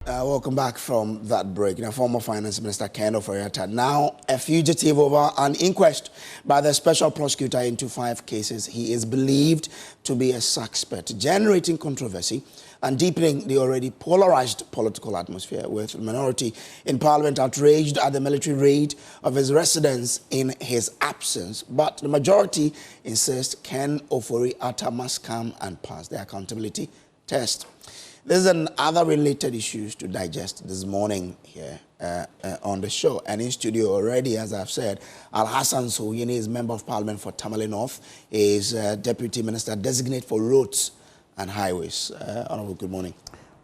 Welcome back from that break. Former Finance Minister Ken Ofori-Atta, now a fugitive over an inquest by the special prosecutor into 5 cases. He is believed to be a suspect, generating controversy and deepening the already polarized political atmosphere, with the minority in Parliament outraged at the military raid of his residence in his absence. But the majority insists Ken Ofori-Atta must come and pass the accountability test. There's other related issues to digest this morning here on the show. And in studio already, as I've said, Al-Hassan Soyini is Member of Parliament for Tamale North, is Deputy Minister Designate for Roads and Highways. Honorable, good morning.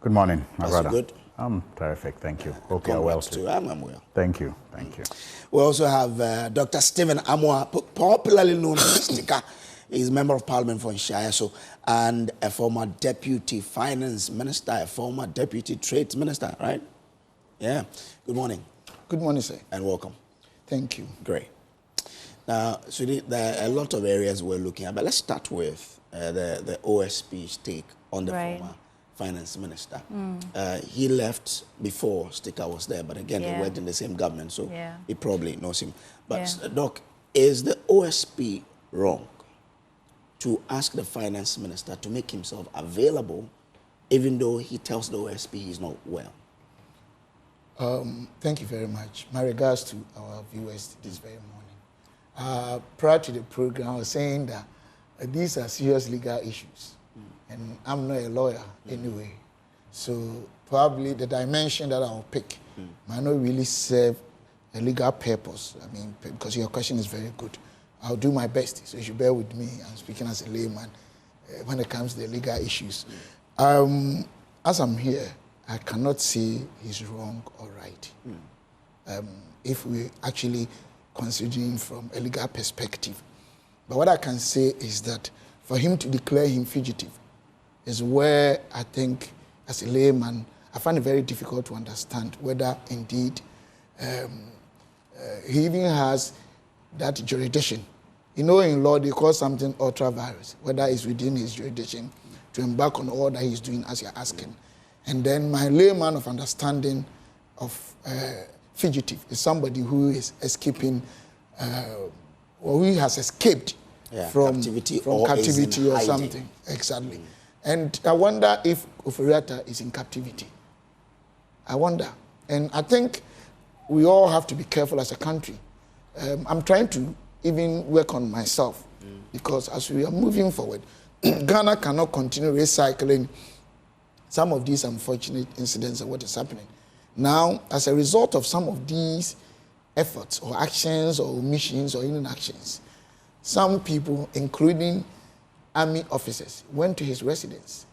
Good morning, my brother. Good? I'm terrific, thank you. Hope you're well too. I'm well. Thank you, thank you. We also have Dr. Stephen Amwa, popularly known as Stika. He's Member of Parliament for Nshayaso and a former Deputy Finance Minister, a former Deputy Trades Minister, right? Yeah. Good morning. Good morning, sir. And welcome. Thank you. Great. Now, so there are a lot of areas we're looking at, but let's start with the OSP's take on the former Finance Minister. He left before Stika was there, but again, he worked in the same government, so he probably knows him. But, Doc, is the OSP wrong to ask the Finance Minister to make himself available, even though he tells the OSP he's not well? Thank you very much. My regards to our viewers this very morning. Prior to the program, I was saying that these are serious legal issues, and I'm not a lawyer anyway. So probably the dimension that I'll pick might not really serve a legal purpose. I mean, because your question is very good. I'll do my best, so you should bear with me. I'm speaking as a layman when it comes to the legal issues. As I'm here, I cannot say he's wrong or right, if we actually considering from a legal perspective. But what I can say is that for him to declare him fugitive is where I think, as a layman, I find it very difficult to understand whether indeed he even has that jurisdiction. You know, in law, they call something ultra virus, whether it's within his jurisdiction to embark on all that he's doing, as you're asking. And then my layman of understanding of fugitive is somebody who is escaping, or who has escaped from captivity or something. Exactly. And I wonder if Ofori-Atta is in captivity. I wonder. And I think we all have to be careful as a country. I'm trying to even work on myself, because as we are moving forward, Ghana cannot continue recycling some of these unfortunate incidents of what is happening. Now, as a result of some of these efforts or actions or omissions or inactions, some people, including army officers, went to his residence.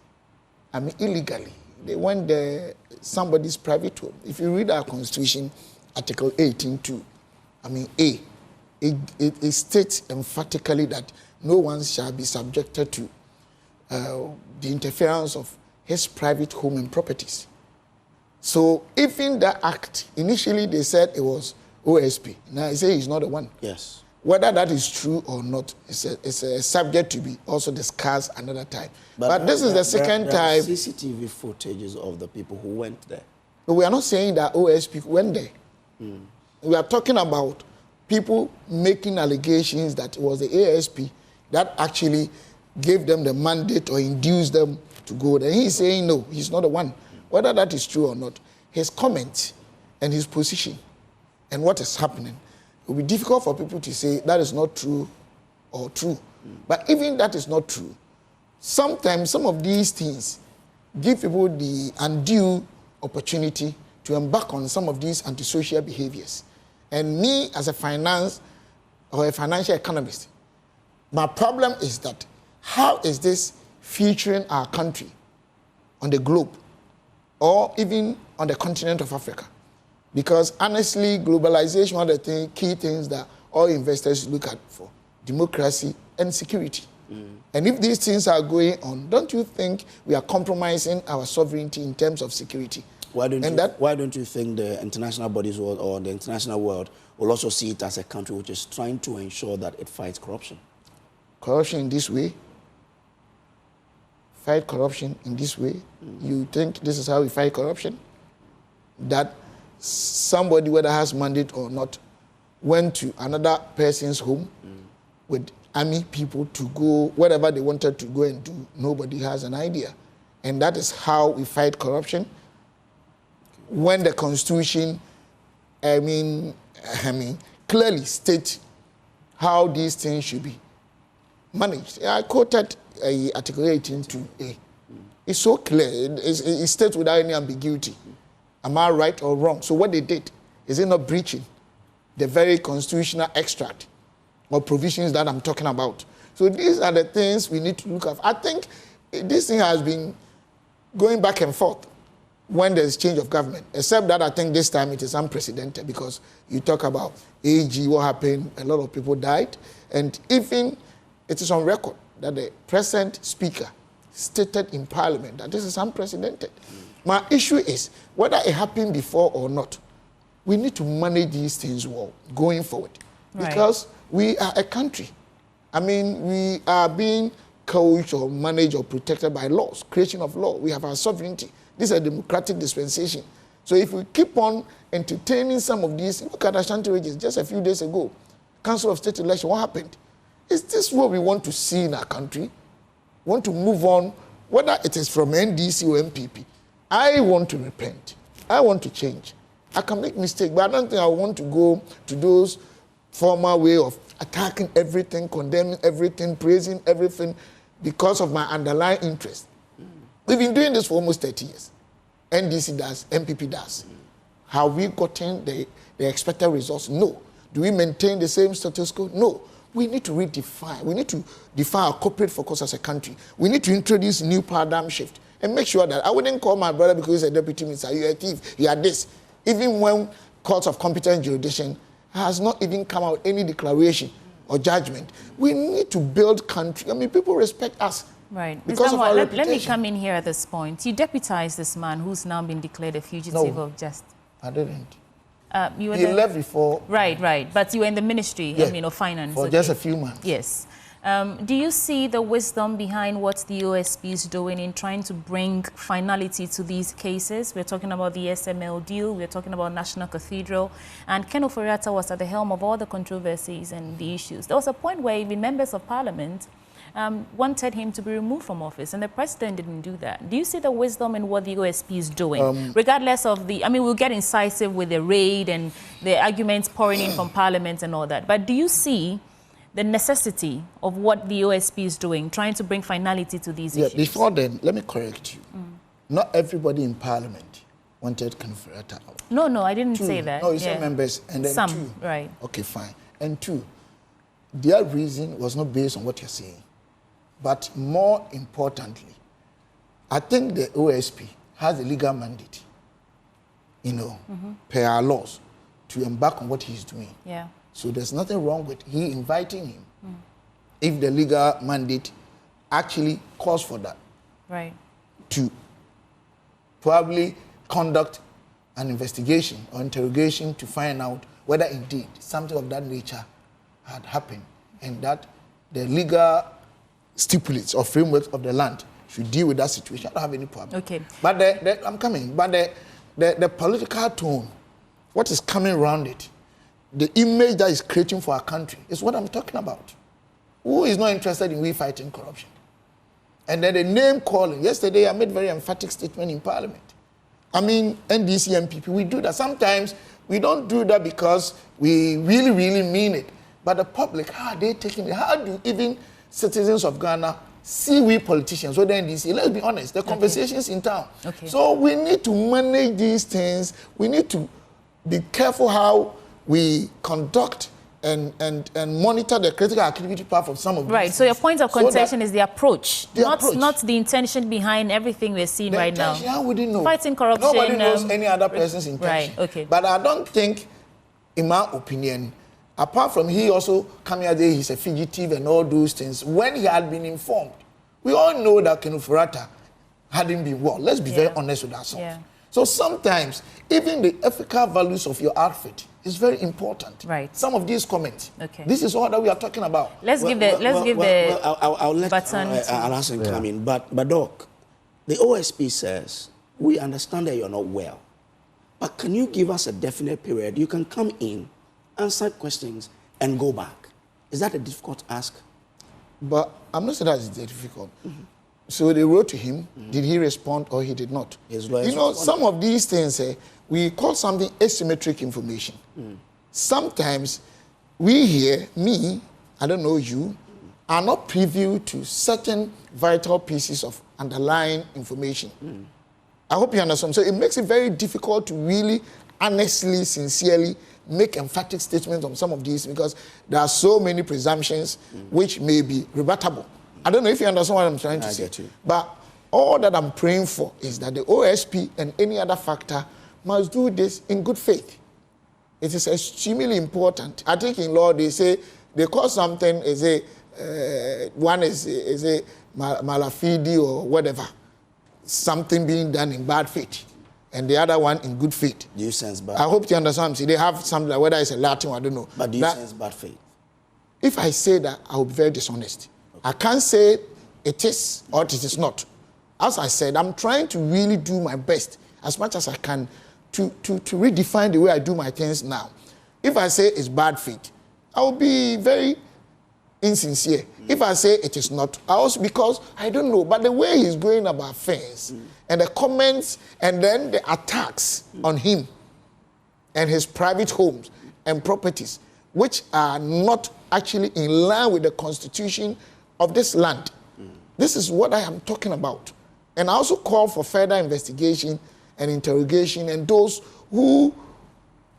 I mean, illegally. They went there, somebody's private home. If you read our constitution, Article 18.2, I mean, it states emphatically that no one shall be subjected to the interference of his private home and properties. So even that act, initially they said it was OSP. Now they say he's not the one. Yes. Whether that is true or not is a subject to be also discussed another time. But this is the second time. CCTV footages of the people who went there. But we are not saying that OSP went there. We are talking about people making allegations that it was the ASP that actually gave them the mandate or induced them to go there. He's saying no, he's not the one. Whether that is true or not, his comment and his position and what is happening, it will be difficult for people to say that is not true or true. But even that is not true, sometimes some of these things give people the undue opportunity to embark on some of these antisocial behaviors. And me, as a financial economist, my problem is that how is this featuring our country on the globe or even on the continent of Africa? Because honestly, globalization, one of the key things that all investors look at for democracy and security. And if these things are going on, don't you think we are compromising our sovereignty in terms of security? Why don't you think the international bodies or the international world will also see it as a country which is trying to ensure that it fights corruption? Corruption in this way? Fight corruption in this way? You think this is how we fight corruption? that somebody, whether has mandate or not, went to another person's home with army people to go, whatever they wanted to go and do, nobody has an idea. And that is how we fight corruption. When the Constitution, clearly states how these things should be managed. I quoted Article 18(2)(a). It's so clear. It states without any ambiguity. Am I right or wrong? So what they did, is it not breaching the very constitutional extract or provisions that I'm talking about? So these are the things we need to look at. I think this thing has been going back and forth when there's change of government, except that I think this time it is unprecedented, because you talk about AG, what happened, a lot of people died, and even it is on record that the present speaker stated in Parliament that this is unprecedented. My issue is, whether it happened before or not, we need to manage these things well going forward. Right. Because we are a country. We are being coached or managed or protected by laws, creation of law. We have our sovereignty. This is a democratic dispensation. So if we keep on entertaining some of these, look at Ashanti Regions just a few days ago, Council of State election, what happened? Is this what we want to see in our country? Want to move on, whether it is from NDC or MPP. I want to repent. I want to change. I can make mistakes, but I don't think I want to go to those former way of attacking everything, condemning everything, praising everything because of my underlying interest. We've been doing this for almost 30 years. NDC does, MPP does. Have we gotten the expected results? No. Do we maintain the same status quo? No. We need to redefine. We need to define our corporate focus as a country. We need to introduce new paradigm shift and make sure that I wouldn't call my brother because he's a deputy minister, you're a thief, you are this. Even when courts of competent jurisdiction has not even come out any declaration or judgment. We need to build country. People respect us. Right. Because of our let me come in here at this point. You deputized this man who's now been declared a fugitive of justice. I didn't. He left before. Right. But you were in the ministry, of finance. For just a few months. Yes. Do you see the wisdom behind what the OSP is doing in trying to bring finality to these cases? We're talking about the SML deal, we're talking about National Cathedral, and Ken Ofori-Atta was at the helm of all the controversies and the issues. There was a point where even members of parliament wanted him to be removed from office, and the president didn't do that. Do you see the wisdom in what the OSP is doing? Regardless of we'll get incisive with the raid and the arguments pouring in from parliament and all that, but do you see the necessity of what the OSP is doing, trying to bring finality to these issues? Before then, let me correct you. Not everybody in parliament wanted Ken Ofori-Atta out. No, I didn't say that. No, you said members, and then some, right. Okay, fine. And two, their reason was not based on what you're saying. But more importantly, I think the OSP has a legal mandate, per our laws, to embark on what he's doing. Yeah. So there's nothing wrong with he inviting him if the legal mandate actually calls for that. Right. To probably conduct an investigation or interrogation to find out whether indeed something of that nature had happened and that the legal stipulates or frameworks of the land should deal with that situation. I don't have any problem. Okay. But I'm coming. But the political tone, what is coming around it, the image that is creating for our country is what I'm talking about. Who is not interested in we fighting corruption? And then the name calling. Yesterday, I made a very emphatic statement in Parliament. NDC, MPP, we do that. Sometimes we don't do that because we really, really mean it. But the public, how are they taking it? How do even citizens of Ghana see we politicians, whether NDC, let's be honest, the conversations in town. Okay. So we need to manage these things. We need to be careful how we conduct and monitor the critical activity part of some of these. Right, so your point of contention is the approach, not the intention behind everything we're seeing right now. How would you know? Fighting corruption. Nobody knows any other person's intention. Right, okay. But I don't think, in my opinion, apart from he also coming out there, he's a fugitive and all those things, when he had been informed, we all know that Ken Ofori-Atta hadn't been well. Let's be very honest with ourselves. Yeah. So sometimes, even the ethical values of your outfit is very important. Right. Some of these comments. Okay. This is all that we are talking about. Let's give the I'll let baton I'll ask him come in. But Doc, the OSP says we understand that you're not well, But can you give us a definite period? You can come in, answer questions, and go back. Is that a difficult ask? But I'm not saying that it's difficult. So they wrote to him. Did he respond or he did not? His lawyers You know, responded. some of these things, we call something asymmetric information. Sometimes we here, me, I don't know you, are not privy to certain vital pieces of underlying information. I hope you understand. So it makes it very difficult to really, honestly, sincerely make emphatic statements on some of these because there are so many presumptions which may be rebuttable. I don't know if you understand what I'm trying to say. Get you. But all that I'm praying for is that the OSP and any other factor must do this in good faith. It is extremely important. I think in law they say they call something one is a malafide or whatever, something being done in bad faith, and the other one in good faith. Do you sense bad? I hope you understand. See, they have something like, whether it's a Latin, I don't know. But do you sense bad faith? If I say that, I will be very dishonest. I can't say it is or it is not. As I said, I'm trying to really do my best as much as I can to redefine the way I do my things now. If I say it's bad faith, I will be very insincere. If I say it is not, I also, because I don't know, but the way he's going about things and the comments and then the attacks on him and his private homes and properties, which are not actually in line with the constitution of this land. This is what I am talking about. And I also call for further investigation and interrogation and those who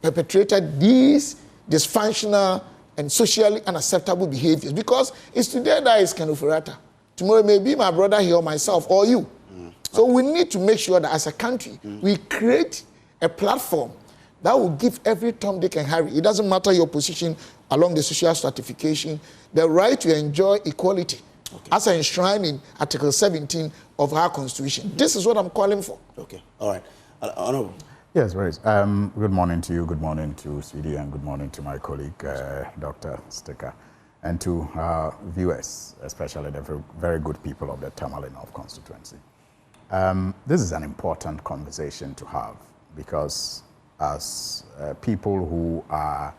perpetrated these dysfunctional and socially unacceptable behaviors. Because it's today that is Ken Ofori-Atta. Tomorrow it may be my brother here or myself or you. So we need to make sure that as a country, we create a platform that will give every Tom, Dick, and Harry, it doesn't matter your position along the social stratification, the right to enjoy equality as enshrined in Article 17 of our Constitution. This is what I'm calling for. Okay, all right. Honorable. Yes, very. Good morning to you, good morning to Sweden, and good morning to my colleague, Dr. Sticker, and to our viewers, especially the very good people of the Tamale North constituency. This is an important conversation to have because as people who are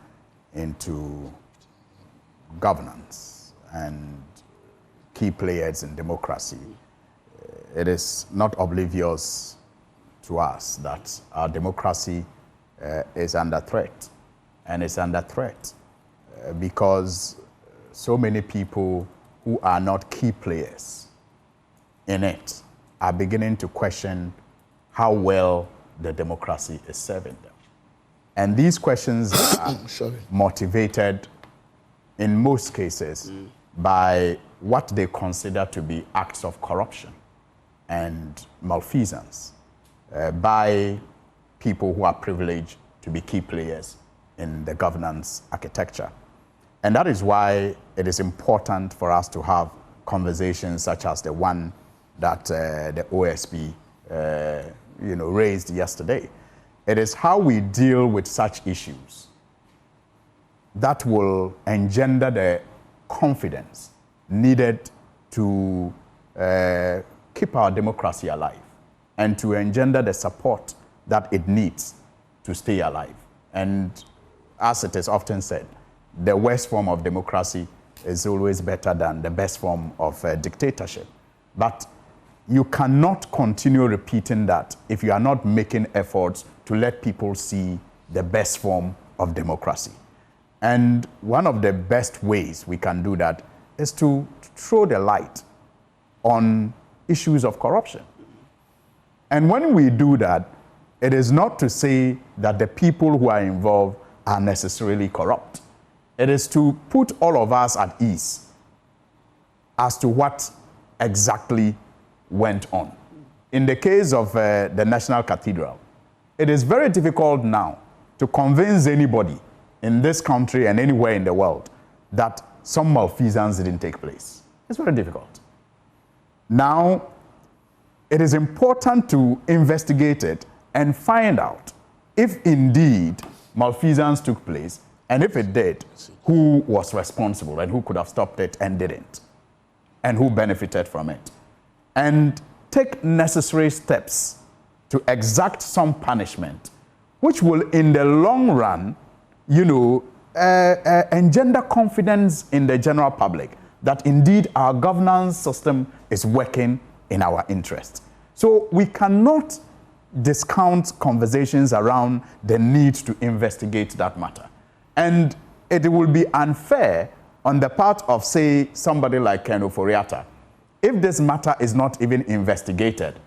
into governance and key players in democracy, it is not oblivious to us that our democracy is under threat. And it's under threat because so many people who are not key players in it are beginning to question how well the democracy is serving them. And these questions are motivated in most cases by what they consider to be acts of corruption and malfeasance by people who are privileged to be key players in the governance architecture. And that is why it is important for us to have conversations such as the one that the OSP raised yesterday. It is how we deal with such issues that will engender the confidence needed to keep our democracy alive and to engender the support that it needs to stay alive. And as it is often said, the worst form of democracy is always better than the best form of dictatorship. But you cannot continue repeating that if you are not making efforts to let people see the best form of democracy. And one of the best ways we can do that is to throw the light on issues of corruption. And when we do that, it is not to say that the people who are involved are necessarily corrupt. It is to put all of us at ease as to what exactly went on. In the case of the National Cathedral, it is very difficult now to convince anybody in this country and anywhere in the world that some malfeasance didn't take place. It's very difficult. Now, it is important to investigate it and find out if indeed malfeasance took place, and if it did, who was responsible and who could have stopped it and didn't, and who benefited from it. And take necessary steps to exact some punishment which will, in the long run, engender confidence in the general public that indeed our governance system is working in our interest. So we cannot discount conversations around the need to investigate that matter. And it will be unfair on the part of, say, somebody like Ken Ofori-Atta, if this matter is not even investigated,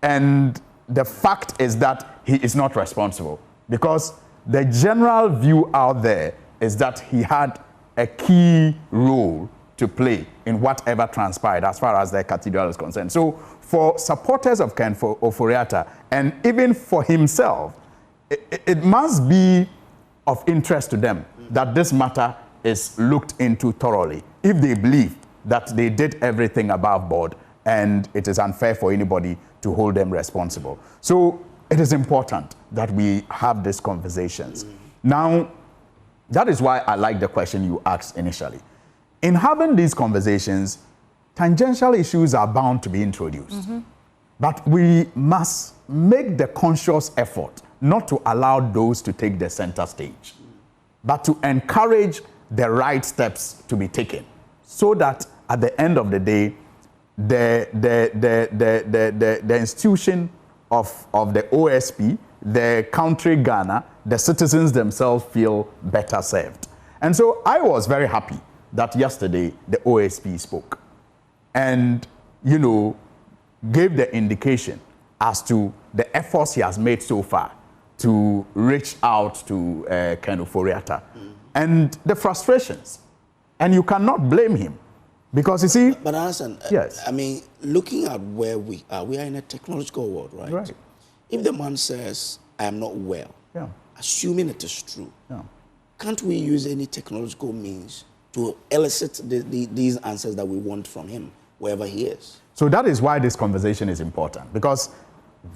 and the fact is that he is not responsible, because the general view out there is that he had a key role to play in whatever transpired as far as the Cathedral is concerned. So for supporters of Ken Ofori-Atta, and even for himself, it must be of interest to them that this matter is looked into thoroughly, if they believe that they did everything above board and it is unfair for anybody to hold them responsible. So it is important that we have these conversations. Now, that is why I like the question you asked initially. In having these conversations, tangential issues are bound to be introduced. But we must make the conscious effort not to allow those to take the center stage, but to encourage the right steps to be taken, so that at the end of the day, the institution of the OSP, the country Ghana, the citizens themselves feel better served. And so I was very happy that yesterday the OSP spoke and, gave the indication as to the efforts he has made so far to reach out to Ken Ofori-Atta and the frustrations. And you cannot blame him, because you see... But Anderson, yes. I mean, looking at where we are in a technological world, right? Right. If the man says, I am not well, assuming it is true, can't we use any technological means to elicit these answers that we want from him, wherever he is? So that is why this conversation is important, because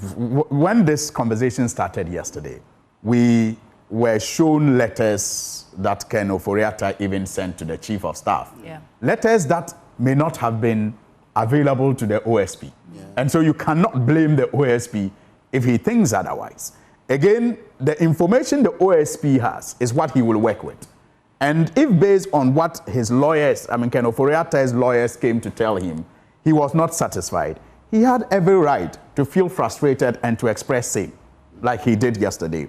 when this conversation started yesterday, we were shown letters that Ken Ofori-Atta even sent to the Chief of Staff. Letters that may not have been available to the OSP. And so you cannot blame the OSP if he thinks otherwise. Again, the information the OSP has is what he will work with. And if based on what his lawyers, Ken Ofori-Atta's lawyers came to tell him, he was not satisfied, he had every right to feel frustrated and to express same, like he did yesterday.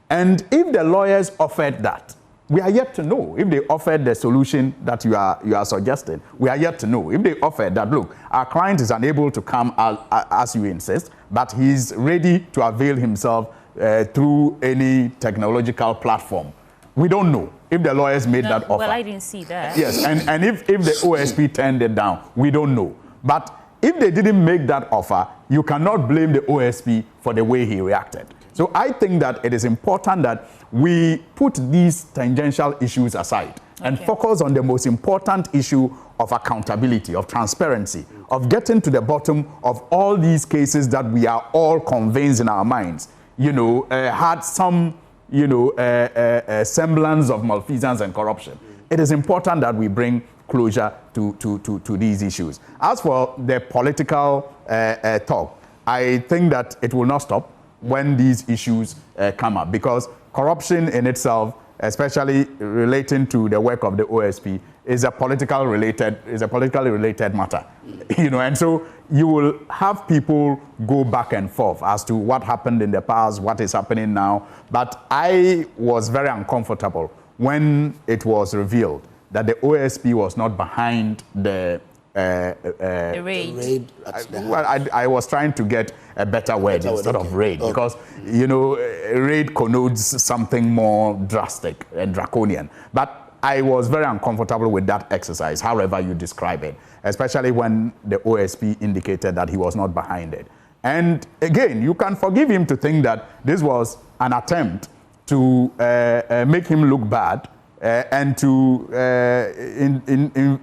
And if the lawyers offered that, we are yet to know. If they offered the solution that you are suggesting, we are yet to know. If they offered that, look, our client is unable to come as you insist, but he's ready to avail himself through any technological platform. We don't know if the lawyers made that offer. Well, I didn't see that. Yes, and if the OSP turned it down, we don't know. But if they didn't make that offer, you cannot blame the OSP for the way he reacted. So I think that it is important that we put these tangential issues aside and focus on the most important issue of accountability, of transparency, of getting to the bottom of all these cases that we are all convinced in our minds, had some, semblance of malfeasance and corruption. It is important that we bring closure to these issues. As for the political talk, I think that it will not stop when these issues come up, because corruption in itself, especially relating to the work of the OSP, is a politically related matter. And so you will have people go back and forth as to what happened in the past, what is happening now. But I was very uncomfortable when it was revealed that the OSP was not behind the raid. I was trying to get a better word instead of raid, because raid connotes something more drastic and draconian. But I was very uncomfortable with that exercise, however you describe it, especially when the OSP indicated that he was not behind it. And again, you can forgive him to think that this was an attempt to make him look bad and to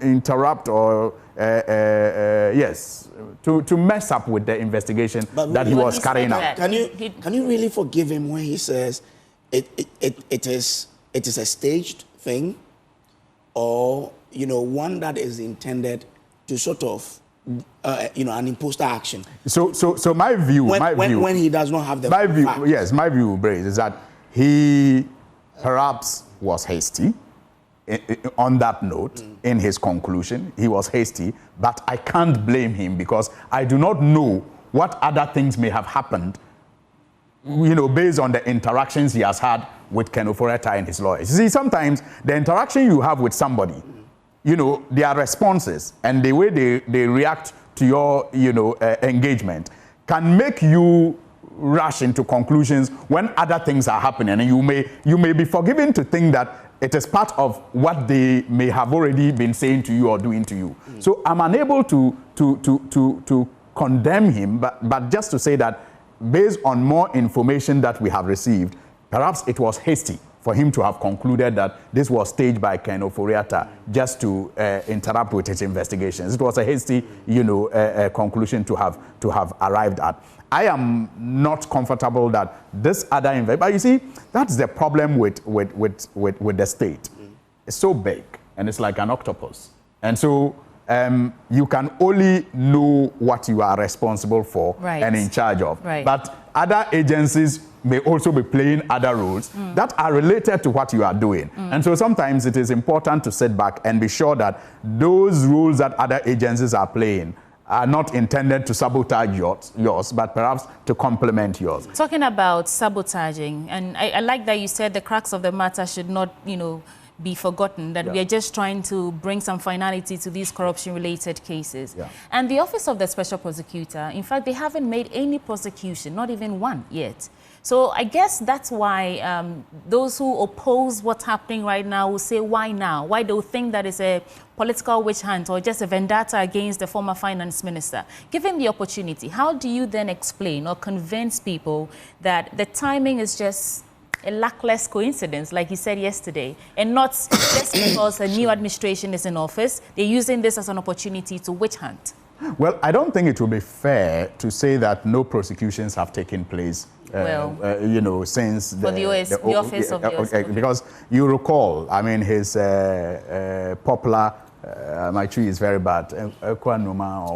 interrupt or to mess up with the investigation that he was carrying out. Can you really forgive him when he says it is a staged thing, or one that is intended to sort of an imposter action. So my view, when he does not have the my view, facts. yes, my view, Brace, is that he perhaps was hasty. On that note, in his conclusion, he was hasty, but I can't blame him because I do not know what other things may have happened, based on the interactions he has had with Ken Ofori-Atta and his lawyers. You see, sometimes the interaction you have with somebody, their responses and the way they react to your, engagement can make you rush into conclusions when other things are happening, and you may be forgiven to think that it is part of what they may have already been saying to you or doing to you. So I'm unable to condemn him, but just to say that based on more information that we have received, perhaps it was hasty for him to have concluded that this was staged by Ken Ofori-Atta just to interrupt with his investigations. It was a hasty, conclusion to have arrived at. I am not comfortable that this other but you see, that's the problem with the state. It's so big and it's like an octopus. And so you can only know what you are responsible for and in charge of. Right. But other agencies may also be playing other roles that are related to what you are doing. And so sometimes it is important to sit back and be sure that those roles that other agencies are playing are not intended to sabotage yours, but perhaps to complement yours. Talking about sabotaging, and I like that you said the crux of the matter should not, be forgotten, that we are just trying to bring some finality to these corruption-related cases. And the Office of the Special Prosecutor, in fact, they haven't made any prosecution, not even one yet. So I guess that's why those who oppose what's happening right now will say, why now? Why do you think that is a political witch hunt or just a vendetta against the former finance minister? Given the opportunity, how do you then explain or convince people that the timing is just a luckless coincidence, like you said yesterday, and not just because a new administration is in office, they're using this as an opportunity to witch hunt? Well, I don't think it would be fair to say that no prosecutions have taken place since the office of the OSP. Because you recall, I mean, his popular, my tree is very bad, Ankwanuma,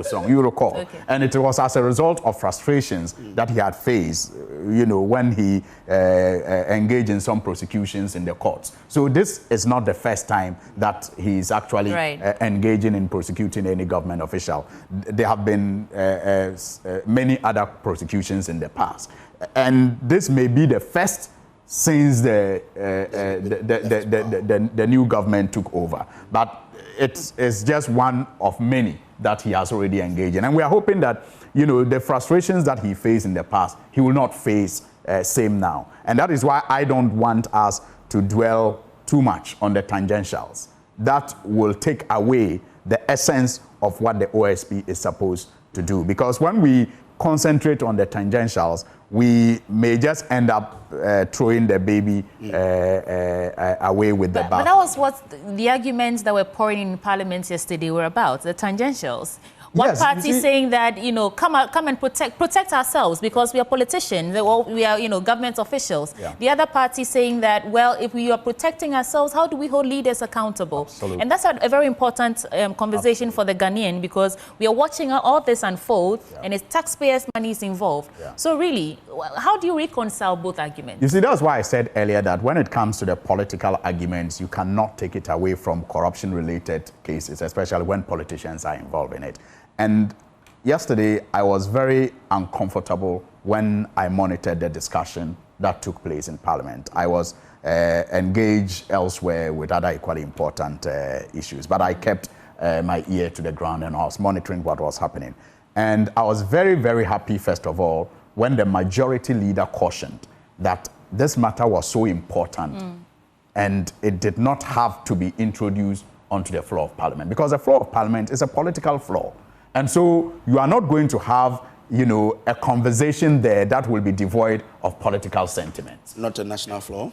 song, you recall. Okay. And it was as a result of frustrations that he had faced, when he engaged in some prosecutions in the courts. So this is not the first time that he's actually engaging in prosecuting any government official. There have been many other prosecutions in the past. And this may be the first since the new government took over. But it's just one of many that he has already engaged in. And we are hoping that, the frustrations that he faced in the past, he will not face same now. And that is why I don't want us to dwell too much on the tangentials. That will take away the essence of what the OSP is supposed to do. Because when we concentrate on the tangentials, we may just end up throwing the baby away with the bath. But that was what the arguments that were pouring in Parliament yesterday were about, the tangentials. One party saying that, come and protect ourselves because we are politicians, we are, government officials. The other party saying that, well, if we are protecting ourselves, how do we hold leaders accountable? Absolutely. And that's a very important conversation for the Ghanaian, because we are watching all this unfold and it's taxpayers' money is involved. So really, how do you reconcile both arguments? You see, that's why I said earlier that when it comes to the political arguments, you cannot take it away from corruption-related cases, especially when politicians are involved in it. And yesterday, I was very uncomfortable when I monitored the discussion that took place in Parliament. I was engaged elsewhere with other equally important issues, but I kept my ear to the ground and I was monitoring what was happening. And I was very, very happy, first of all, when the majority leader cautioned that this matter was so important and it did not have to be introduced onto the floor of Parliament, because the floor of Parliament is a political floor. And so you are not going to have, a conversation there that will be devoid of political sentiments. Not a national floor?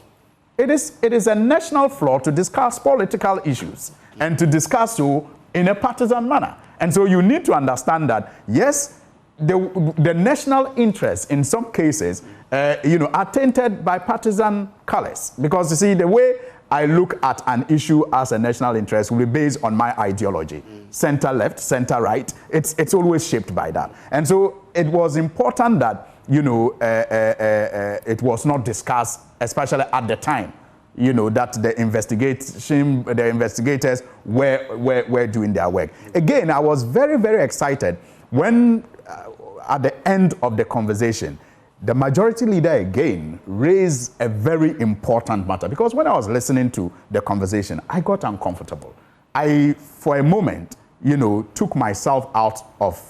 It is a national floor to discuss political issues and to discuss so in a partisan manner. And so you need to understand that, yes, the national interests in some cases, are tainted by partisan colors. Because you see, the way I look at an issue as a national interest will be based on my ideology. Center left, center right, it's always shaped by that. And so it was important that, you know, it was not discussed, especially at the time, you know, that the investigators were doing their work. Again, I was very, very excited when, at the end of the conversation, the majority leader again raised a very important matter, because when I was listening to the conversation, I got uncomfortable. I, for a moment, you know, took myself out of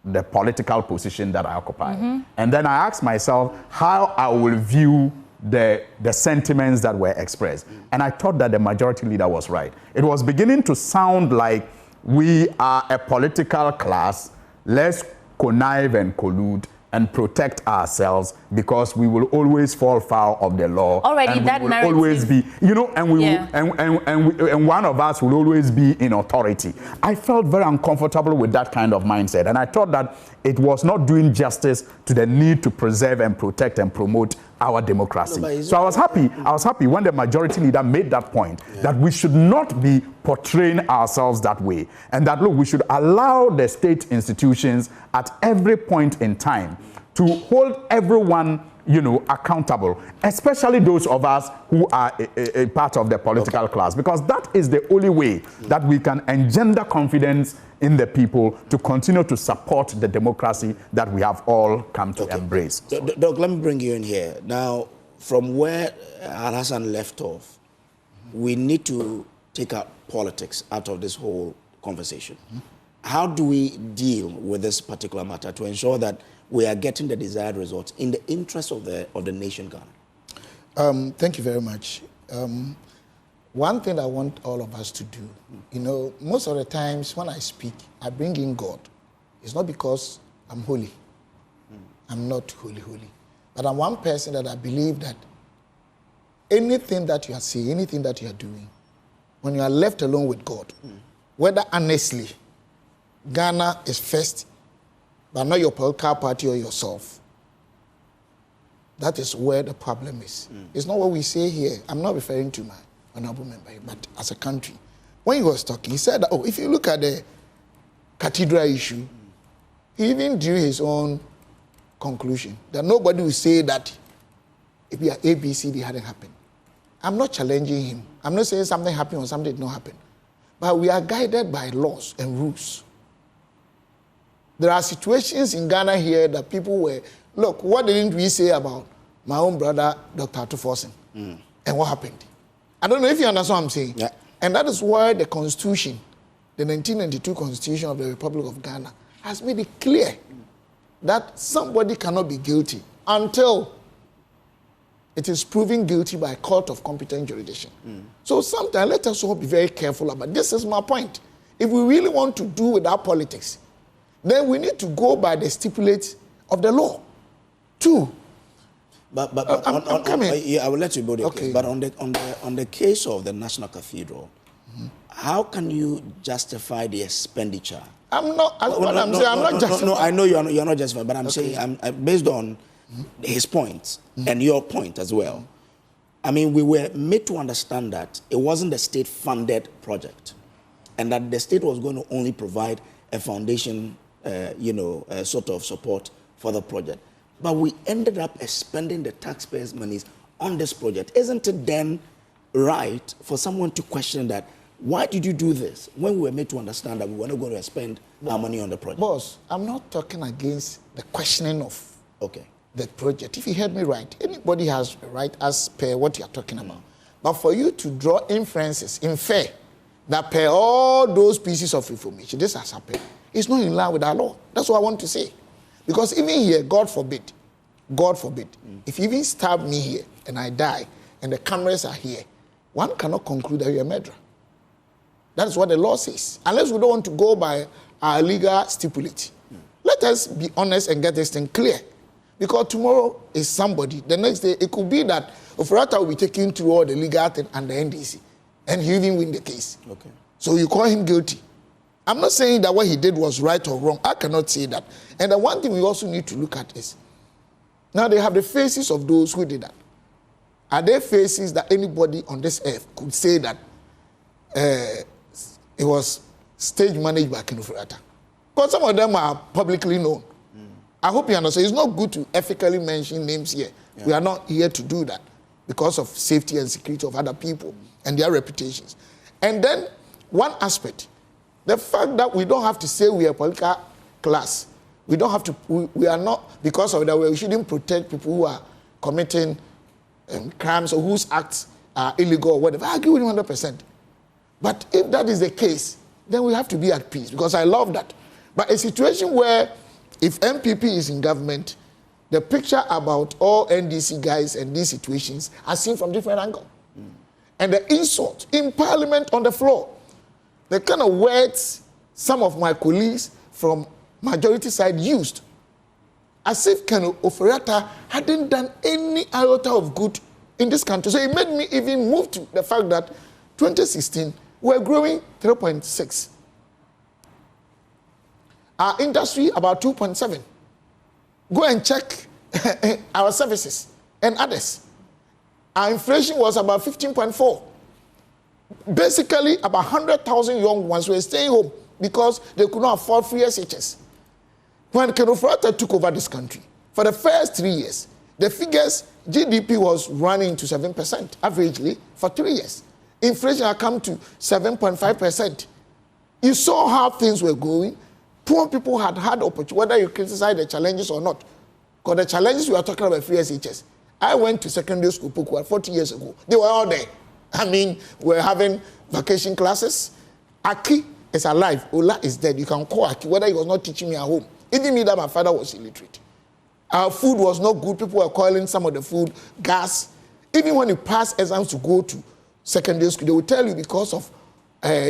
the political position that I occupy. And then I asked myself how I will view the sentiments that were expressed. And I thought that the majority leader was right. It was beginning to sound like we are a political class, let's connive and collude and protect ourselves because we will always fall foul of the law. Already and that we will narrative, always be, you know, and we yeah. and one of us will always be in authority. I felt very uncomfortable with that kind of mindset, and I thought that it was not doing justice to the need to preserve and protect and promote our democracy. No, so I was happy when the majority leader made that point, that we should not be portraying ourselves that way, and that, look, we should allow the state institutions at every point in time to hold everyone, you know, accountable, especially those of us who are a part of the political class, because that is the only way that we can engender confidence in the people to continue to support the democracy that we have all come to embrace. Doc, let me bring you in here. Now, from where Al-Hassan left off, we need to take out politics out of this whole conversation. How do we deal with this particular matter to ensure that we are getting the desired results in the interest of the nation, Ghana? Thank you very much. One thing I want all of us to do, you know, most of the times when I speak, I bring in God. It's not because I'm holy. I'm not holy. But I'm one person that I believe that anything that you are saying, anything that you are doing, when you are left alone with God, whether honestly, Ghana is first, but not your political party or yourself. That is where the problem is. It's not what we say here. I'm not referring to my honorable member, but as a country. When he was talking, he said that, oh, if you look at the Cathedral issue, he even drew his own conclusion that nobody will say that if we are ABCD hadn't happened. I'm not challenging him. I'm not saying something happened or something did not happen. But we are guided by laws and rules. There are situations in Ghana here that people were, look, what didn't we say about my own brother, Dr. Atuforsen? And what happened? I don't know if you understand what I'm saying. Yeah. And that is why the Constitution, the 1992 Constitution of the Republic of Ghana, has made it clear that somebody cannot be guilty until it is proven guilty by a court of competent jurisdiction. So sometimes let us all be very careful about this. Is my point. If we really want to do without politics, then we need to go by the stipulates of the law. Two. But I'm coming. Yeah, I will let you go there. Okay. But on the case of the National Cathedral, how can you justify the expenditure? I'm not. I'm not justifying. No, I know you're not justifying, but I'm saying based on his points and your point as well. I mean, we were made to understand that it wasn't a state-funded project, and that the state was going to only provide a foundation, sort of support for the project. But we ended up spending the taxpayers' monies on this project. Isn't it then right for someone to question that, why did you do this when we were made to understand that we were not going to spend our money on the project? Boss, I'm not talking against the questioning of the project. If you heard me right, anybody has a right as per what you're talking about. But for you to draw inferences, infer, that per all those pieces of information, this has happened, it's not in line with our law. That's what I want to say. Because even here, God forbid, if you even stab me here and I die and the cameras are here, one cannot conclude that you're a murderer. That is what the law says. Unless we don't want to go by our legal stipulate. Let us be honest and get this thing clear. Because tomorrow is somebody. The next day, it could be that Ofori-Atta will be taken through all the legal thing and the NDC. And he even win the case. Okay. So you call him guilty. I'm not saying that what he did was right or wrong. I cannot say that. And the one thing we also need to look at is, now they have the faces of those who did that. Are there faces that anybody on this earth could say that it was stage managed by Ken Ofori-Atta? Because some of them are publicly known. I hope you understand. It's not good to ethically mention names here. Yeah. We are not here to do that because of safety and security of other people and their reputations. And then one aspect, the fact that we don't have to say we are a political class. We don't have to, we are not, because of that, we shouldn't protect people who are committing crimes or whose acts are illegal or whatever. I agree with you 100%. But if that is the case, then we have to be at peace, because I love that. But a situation where if MPP is in government, the picture about all NDC guys and these situations are seen from different angles. And the insult in parliament on the floor, the kind of words some of my colleagues from majority side used, as if Ken Ofori-Atta hadn't done any iota of good in this country. So it made me even move to the fact that 2016, we're growing 3.6. Our industry about 2.7. Go and check our services and others. Our inflation was about 15.4. Basically, about 100,000 young ones were staying home because they could not afford free SHS. When Ken Ofori-Atta took over this country, for the first 3 years, the figures, GDP was running to 7% averagely for 3 years. Inflation had come to 7.5%. You saw how things were going. Poor people had opportunity, whether you criticize the challenges or not. Because the challenges we are talking about free SHS. I went to secondary school 40 years ago. They were all there. I mean, we're having vacation classes. Aki is alive. Ola is dead. You can call Aki, whether he was not teaching me at home. It didn't mean that my father was illiterate. Our food was not good. People were calling some of the food gas. Even when you pass exams to go to secondary school, they will tell you because of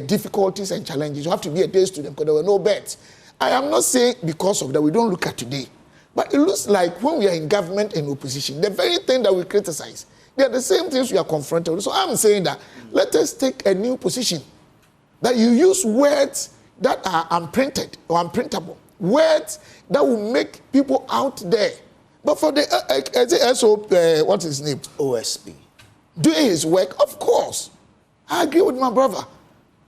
difficulties and challenges, you have to be a day student because there were no beds. I am not saying because of that we don't look at today. But it looks like when we are in government and opposition, the very thing that we criticize, they are the same things we are confronted with. So I'm saying that let us take a new position. That you use words that are unprinted or unprintable. Words that will make people out there. But for the what's his name? OSP. Doing his work, of course. I agree with my brother.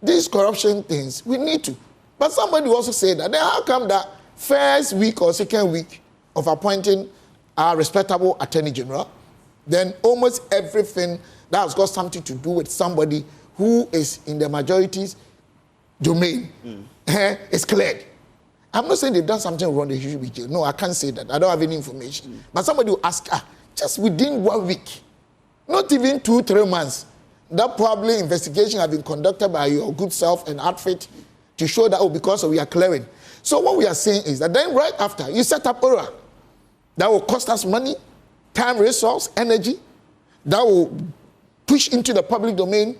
These corruption things, we need to. But somebody also said that, then how come that first week or second week of appointing a respectable attorney general, then almost everything that has got something to do with somebody who is in the majority's domain is cleared. I'm not saying they've done something wrong, they should be jailed. No, I can't say that. I don't have any information. But somebody will ask, just within 1 week, not even 2-3 months, that probably investigation has been conducted by your good self and outfit to show that, because we are clearing. So what we are saying is that then right after, you set up ORA. That will cost us money, time, resource, energy. That will push into the public domain,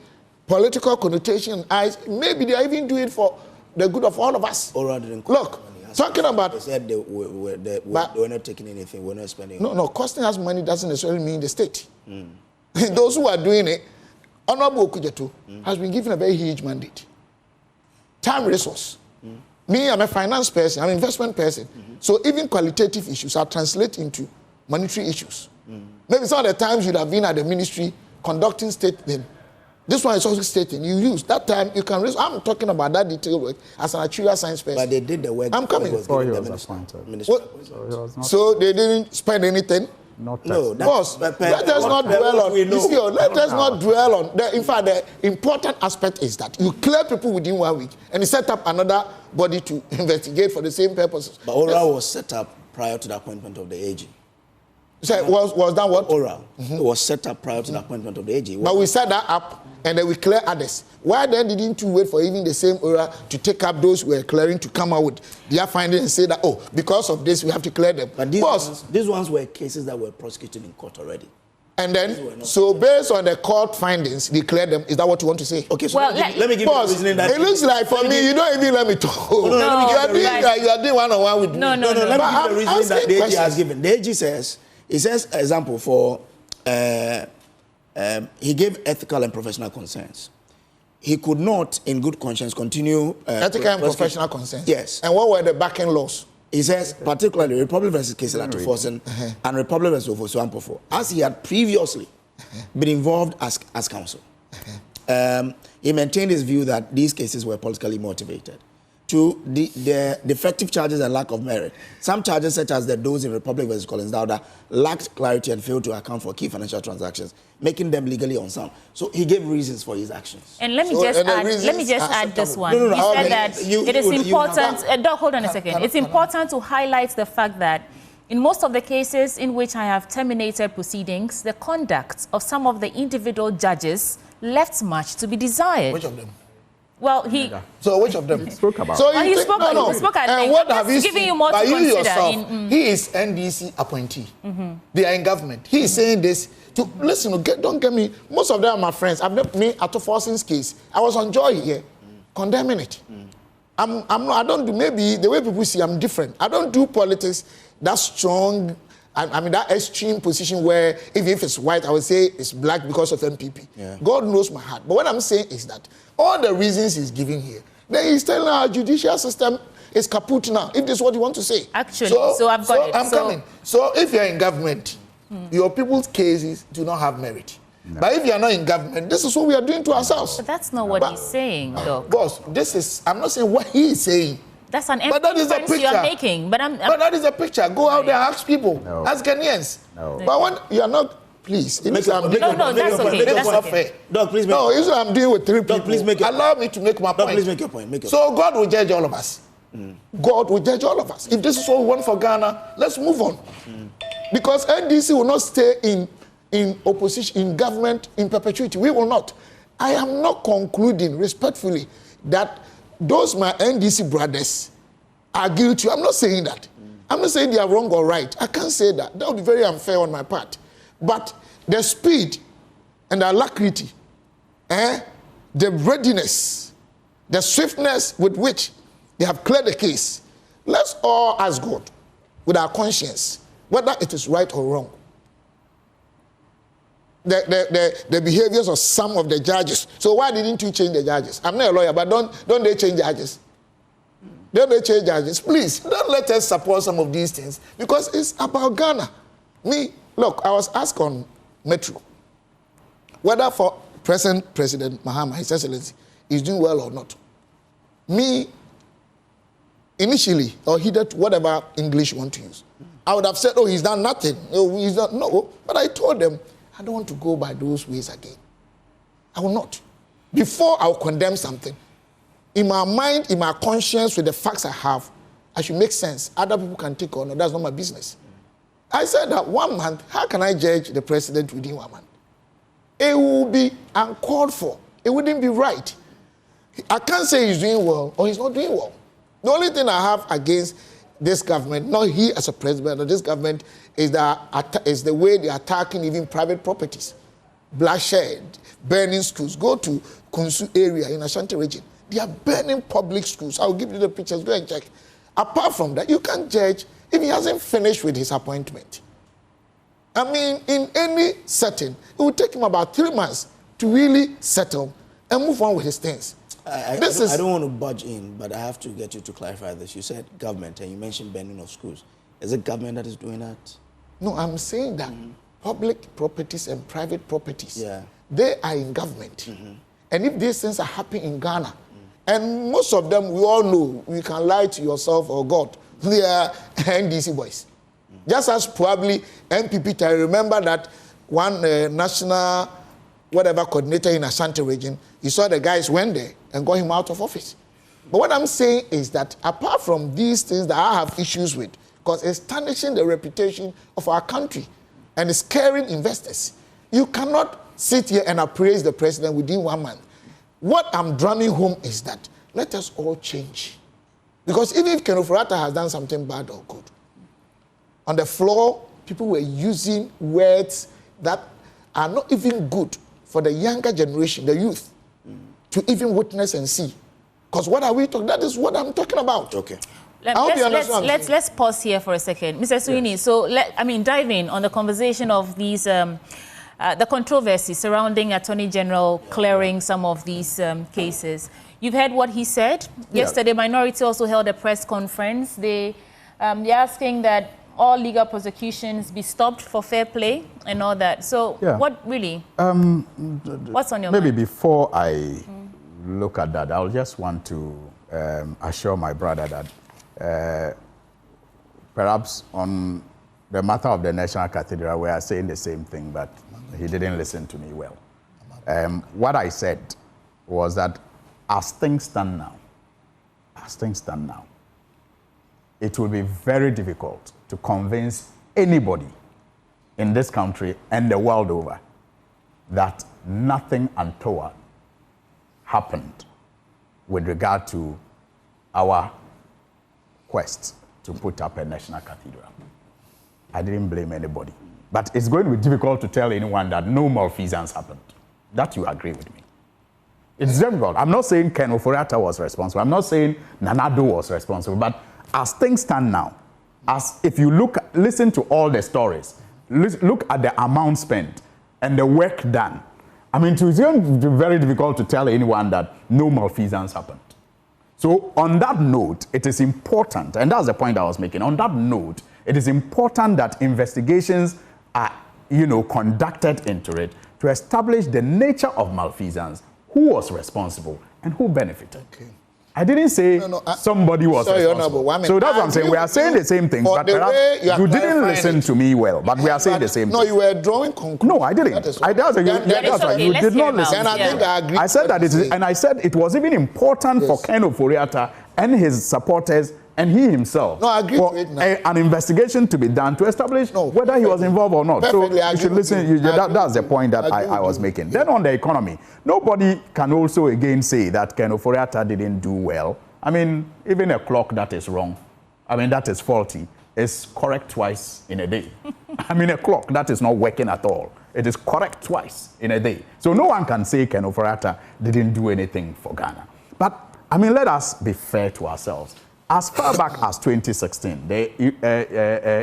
political connotation and eyes. Maybe they are even doing it for the good of all of us. ORA didn't look, talking about... They said they were not taking anything, we're not spending... No, costing us money doesn't necessarily mean the state. Those who are doing it, Honorable Okujeto has been given a very huge mandate. Time, resource. Me, I'm a finance person, I'm an investment person. So even qualitative issues are translated into monetary issues. Maybe some of the times you'd have been at the ministry conducting statement. This one is also stating you use that time you can. I'm talking about that detailed work as an actuarial science person. But they did the work. I'm coming. Before he was appointed. So they didn't spend anything. No, boss. Let us not dwell on. Let us not dwell on. In fact, the important aspect is that you clear people within 1 week and you set up another body to investigate for the same purposes. But ORA was set up prior to the appointment of the AG. So was that what? ORA was set up prior to the appointment of the AG. But we set that up and then we clear others. Why then didn't you wait for even the same ORA to take up those who were clearing to come out with their findings and say that, because of this, we have to clear them? But these ones were cases that were prosecuted in court already. And then, so based on the court findings, they cleared them. Is that what you want to say? Okay, so well, let me give you the reasoning that... It looks like for me, you don't even let me talk. You are doing one-on-one with me. No. Let me give you the reasoning that the AG has given. The AG says, example, for... he gave ethical and professional concerns. He could not, in good conscience, continue... ethical and professional concerns? Yes. And what were the backing laws? He says, particularly Republic versus Kesela Tufosen and Republic versus Ofosu Ampofo, as he had previously been involved as counsel. He maintained his view that these cases were politically motivated. To the defective charges and lack of merit. Some charges, such as those in Republic vs. Collins Dowda, lacked clarity and failed to account for key financial transactions, making them legally unsound. So he gave reasons for his actions. And let me just add this one. No, he said that it is important. Doc, hold on a second. It's important to highlight the fact that in most of the cases in which I have terminated proceedings, the conduct of some of the individual judges left much to be desired. Which of them? Well, he... So which of them? He spoke about. So he spoke at length. And what have you giving seen? you more to you consider. Yourself, he is NDC appointee. They are in government. He is saying this to listen. Don't get me. Most of them are my friends. I've never me at Forson's case. I was on Joy here, condemning it. I'm not. I don't do. Maybe the way people see, I'm different. I don't do politics that strong. I mean that extreme position where if it's white, I would say it's black because of MPP. Yeah. God knows my heart. But what I'm saying is that all the reasons he's giving here, then he's telling our judicial system is kaput now. If this is what you want to say. Actually, so I've got it. I'm coming. So if you're in government, your people's cases do not have merit. No. But if you're not in government, this is what we are doing to ourselves. But that's not what he's saying, Doc. Boss, I'm not saying what he is saying. That's an but that is a picture you're making. But that is a picture. Go out there, ask people. No. Ask Ghanaians. No. But when you are not, please. No, that's okay. That's okay. Doc, please make no, it's what I'm doing with three people. Doc, please make Allow me to make my point. Please make your point. So God will judge all of us. God will judge all of us. If this is what we want for Ghana, let's move on. Because NDC will not stay in opposition, in government, in perpetuity. We will not. I am not concluding respectfully that those my NDC brothers are guilty. I'm not saying that. I'm not saying they are wrong or right. I can't say that. That would be very unfair on my part. But the speed and the alacrity, the readiness, the swiftness with which they have cleared the case, let's all ask God with our conscience whether it is right or wrong. The behaviors of some of the judges. So why didn't you change the judges? I'm not a lawyer, but don't they change judges? Don't they change judges? Please, don't let us support some of these things because it's about Ghana. Look, I was asked on Metro whether for present President Mahama, His Excellency, is doing well or not. Initially, or he did whatever English you want to use, I would have said, oh, he's done nothing. Oh, he's done, no. But I told them, I don't want to go by those ways again. I will not. Before I will condemn something, in my mind, in my conscience, with the facts I have, I should make sense. Other people can take on, that's not my business. I said that 1 month, how can I judge the president within 1 month? It will be uncalled for. It wouldn't be right. I can't say he's doing well or he's not doing well. The only thing I have against this government, not he as a president, but this government, is the way they're attacking even private properties. Bloodshed, burning schools. Go to Kunsu area in Ashanti region. They are burning public schools. I'll give you the pictures. Go and check. Apart from that, you can't judge if he hasn't finished with his appointment. I mean, in any setting, it will take him about 3 months to really settle and move on with his things. I don't want to budge in, but I have to get you to clarify this. You said government, and you mentioned burning of schools. Is it government that is doing that? No, I'm saying that public properties and private properties, they are in government. And if these things are happening in Ghana, and most of them, we all know, you can lie to yourself or God, they are NDC boys. Just as probably MPP, I remember that one national whatever coordinator in Ashanti region, you saw the guys went there and got him out of office. But what I'm saying is that apart from these things that I have issues with, because it's tarnishing the reputation of our country and it's scaring investors, you cannot sit here and appraise the president within 1 month. What I'm drumming home is that let us all change. Because even if Ken Ofori-Atta has done something bad or good, on the floor, people were using words that are not even good for the younger generation, the youth, to even witness and see. Because what are we talking? That is what I'm talking about. Okay. Let's pause here for a second. Mr. Sweeney, yes. So dive in on the conversation of these, the controversy surrounding Attorney General clearing some of these cases. You've heard what he said. Yesterday, Minority also held a press conference. They're asking that all legal prosecutions be stopped for fair play and all that. So what really, what's on your mind? Maybe before I look at that, I'll just want to assure my brother that perhaps on the matter of the National Cathedral, we are saying the same thing, but he didn't listen to me well. What I said was that as things stand now, it will be very difficult to convince anybody in this country and the world over that nothing untoward happened with regard to our quest to put up a national cathedral. I didn't blame anybody. But it's going to be difficult to tell anyone that no malfeasance happened. That you agree with me. It's difficult. I'm not saying Ken Ofori-Atta was responsible. I'm not saying Nanado was responsible. But as things stand now, as if you listen to all the stories, look at the amount spent and the work done, I mean, it's going to be very difficult to tell anyone that no malfeasance happened. So on that note, it is important, and that's the point I was making. On that note, it is important that investigations are, conducted into it to establish the nature of malfeasance, who was responsible, and who benefited. Okay. I didn't say somebody was responsible. So that's what I'm saying. We are saying the same thing, but perhaps you didn't listen to me well. But we are saying the same thing. No, you were drawing conclusions. No, I didn't. That's right. You did not listen. And I think I agree. I said that and I said it was even important for Ken Ofori-Atta and his supporters and he himself for an investigation to be done to establish whether he was involved or not. So you should listen. That's the point that I was making. Then on the economy, nobody can also again say that Ken Ofori-Atta didn't do well. I mean, even a clock that is wrong, that is faulty, is correct twice in a day. A clock that is not working at all, it is correct twice in a day. So no one can say Ken Ofori-Atta didn't do anything for Ghana. But, let us be fair to ourselves. As far back as 2016, the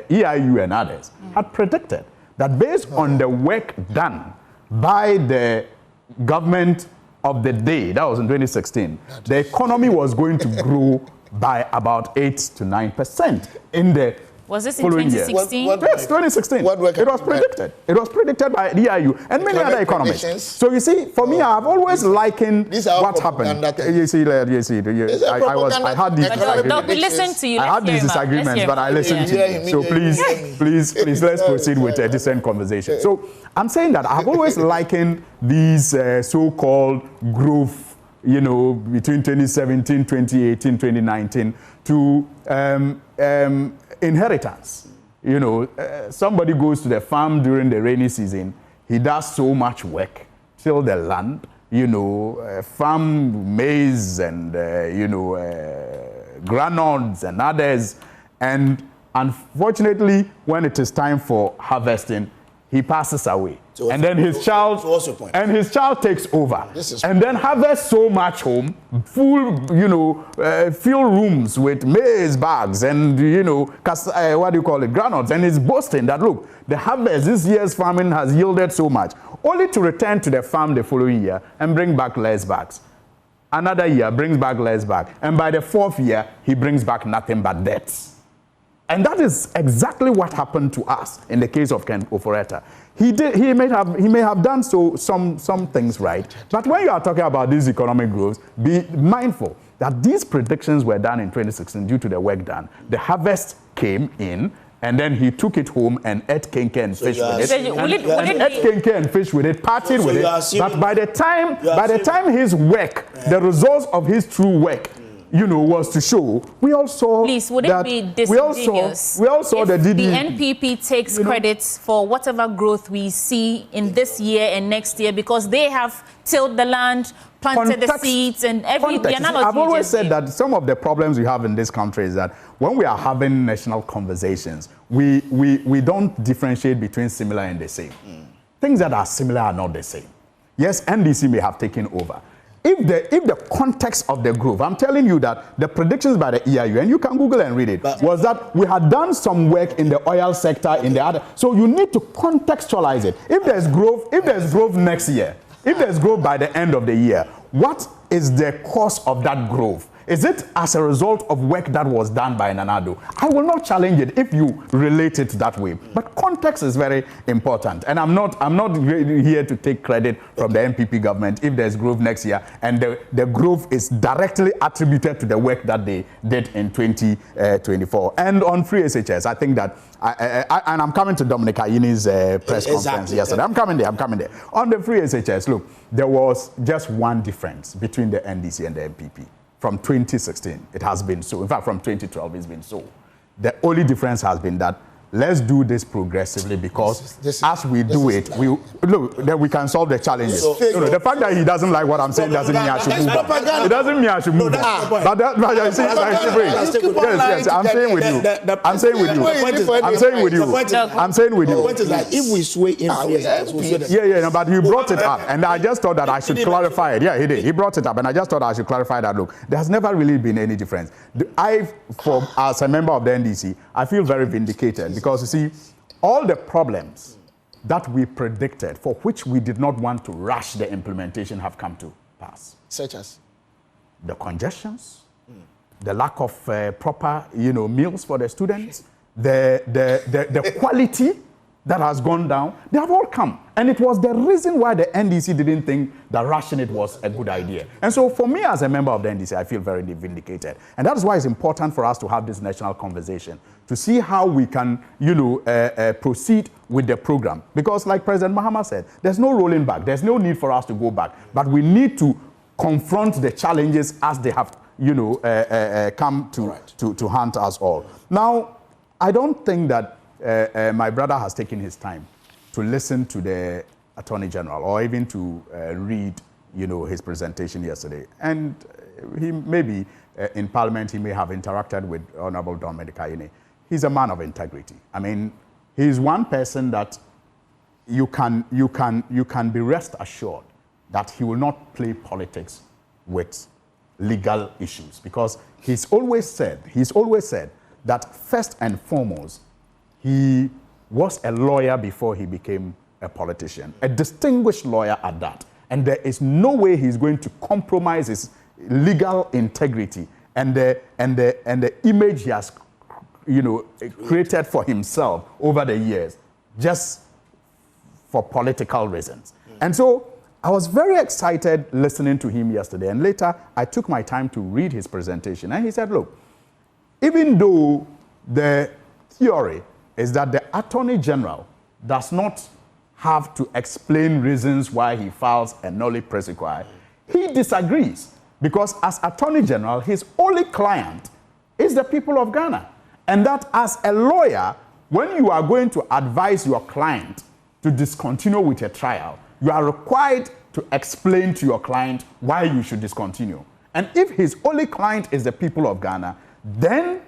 EIU and others had predicted that based on the work done by the government of the day, that was in 2016, the economy was going to grow by about 8 to 9% in the Was this in following 2016? Yes, 2016. It was predicted. It was predicted by the EIU and many other economists. So you see, for me, I've always likened what happened. I had these disagreements. We listened to you. I had these disagreements, but I listened to you. So please, let's proceed with a decent conversation. So I'm saying that I've always likened these so-called growth, between 2017, 2018, 2019 to inheritance. Somebody goes to the farm during the rainy season. He does so much work, till the land, farm maize and, granules and others. And unfortunately, when it is time for harvesting, he passes away. And then his child takes over. And then harvests so much home, full, fill rooms with maize bags and, granules. And he's boasting that, look, the harvest, this year's farming has yielded so much, only to return to the farm the following year and bring back less bags. Another year brings back less bags. And by the fourth year, he brings back nothing but debts. And that is exactly what happened to us in the case of Ken Ofori-Atta. He may have done some things right, but when you are talking about these economic growths, be mindful that these predictions were done in 2016 due to the work done. The harvest came in, and then he took it home and ate kenke and fish with it. Ate kenke and fish with it, partied with it. But by the time his work, the results of his true work, was to show, we all saw. Please, would it be disingenuous we all saw if the NPP takes credit for whatever growth we see in this year and next year because they have tilled the land, planted the seeds, and everything? I've always said that some of the problems we have in this country is that when we are having national conversations, we don't differentiate between similar and the same. Things that are similar are not the same. Yes, NDC may have taken over. If the context of the growth, I'm telling you that the predictions by the EIU, and you can Google and read it, was that we had done some work in the oil sector, in the other. So you need to contextualize it. If there's growth next year, if there's growth by the end of the year, what is the cause of that growth? Is it as a result of work that was done by Nanado? I will not challenge it if you relate it that way. But context is very important. And I'm not here to take credit from the MPP government if there's growth next year and the growth is directly attributed to the work that they did in 2024. And on free SHS, I think that, and I'm coming to Dominic Ayini's press conference yesterday. I'm coming there. On the free SHS, look, there was just one difference between the NDC and the MPP. From 2016, it has been so. In fact, from 2012, it's been so. The only difference has been that let's do this progressively because as we do it, then we can solve the challenges. The fact that he doesn't like what I'm saying doesn't mean I should move back. It doesn't mean I should move back. But you see, yes, I'm saying with you. I'm saying with you. I'm saying with you. The point is that if we sway in, but he brought it up, and I just thought that I should clarify it. Yeah, he did. He brought it up, and I just thought I should clarify that. Look, there has never really been any difference. As a member of the NDC, I feel very vindicated. Because you see, all the problems that we predicted, for which we did not want to rush the implementation, have come to pass. Such as? The congestions, the lack of proper, meals for the students, the quality that has gone down, they have all come. And it was the reason why the NDC didn't think that rushing it was a good idea. And so for me as a member of the NDC, I feel very vindicated. And that is why it's important for us to have this national conversation, to see how we can, proceed with the program. Because like President Mahama said, there's no rolling back. There's no need for us to go back. But we need to confront the challenges as they have, come to haunt us all. Now, I don't think that my brother has taken his time to listen to the Attorney General or even to read, his presentation yesterday. And he maybe in Parliament, he may have interacted with Honorable Dominic Ayini. He's a man of integrity. I mean, he's one person that you can be rest assured that he will not play politics with legal issues, because he's always said that first and foremost, he was a lawyer before he became a politician, a distinguished lawyer at that. And there is no way he's going to compromise his legal integrity and the image he has, created for himself over the years, just for political reasons. And so I was very excited listening to him yesterday. And later, I took my time to read his presentation. And he said, look, even though the theory is that the Attorney General does not have to explain reasons why he files a nolle prosequi, he disagrees, because as Attorney General, his only client is the people of Ghana. And that as a lawyer, when you are going to advise your client to discontinue with a trial, you are required to explain to your client why you should discontinue. And if his only client is the people of Ghana, then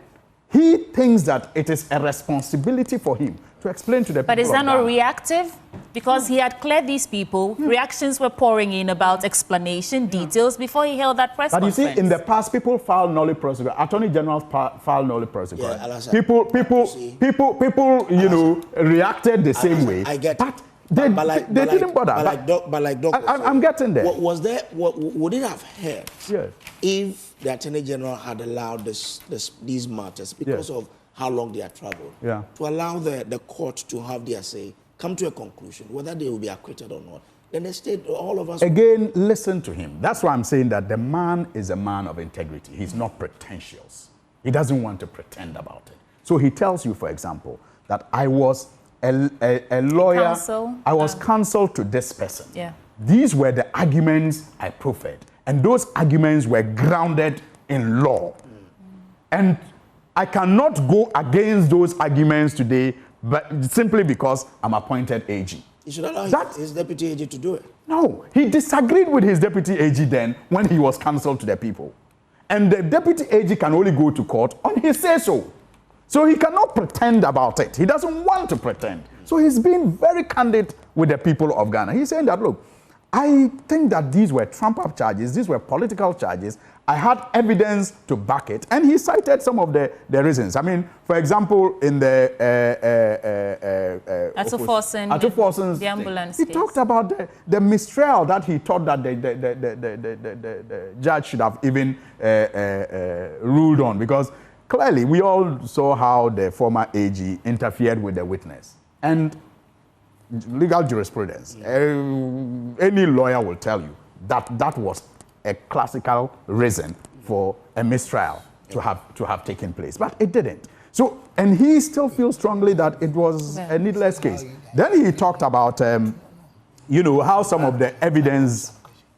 he thinks that it is a responsibility for him to explain to the people. But is that not reactive? Because he had cleared these people, reactions were pouring in about explanation, details before he held that press conference. But you see, in the past, people filed nolle prosequi. Attorney General filed nolle prosequi. People, reacted the same way. I get but they didn't bother. I'm getting there. Would it have helped if the Attorney General had allowed these matters, because of how long they have traveled, to allow the court to have their say, come to a conclusion, whether they will be acquitted or not? Then the state, all of us... Again, listen to him. That's why I'm saying that the man is a man of integrity. He's not pretentious. He doesn't want to pretend about it. So he tells you, for example, that I was a lawyer. Counsel. I was counsel to this person. Yeah. These were the arguments I proffered. And those arguments were grounded in law. And I cannot go against those arguments today, but simply because I'm appointed AG. He should allow his deputy AG to do it. No, he disagreed with his deputy AG then when he was counsel to the people. And the deputy AG can only go to court on his say-so. So he cannot pretend about it. He doesn't want to pretend. So he's being very candid with the people of Ghana. He's saying that, look, I think that these were trump-up charges, these were political charges. I had evidence to back it, and he cited some of the reasons. I mean, for example, in the Atuforson's the ambulance he case. talked about the mistrial that he thought that the judge should have even ruled on, because clearly we all saw how the former AG interfered with the witness. And legal jurisprudence, any lawyer will tell you that that was a classical reason for a mistrial to have taken place, but it didn't. So, and he still feels strongly that it was a needless case. Then he talked about, you know, how some of the evidence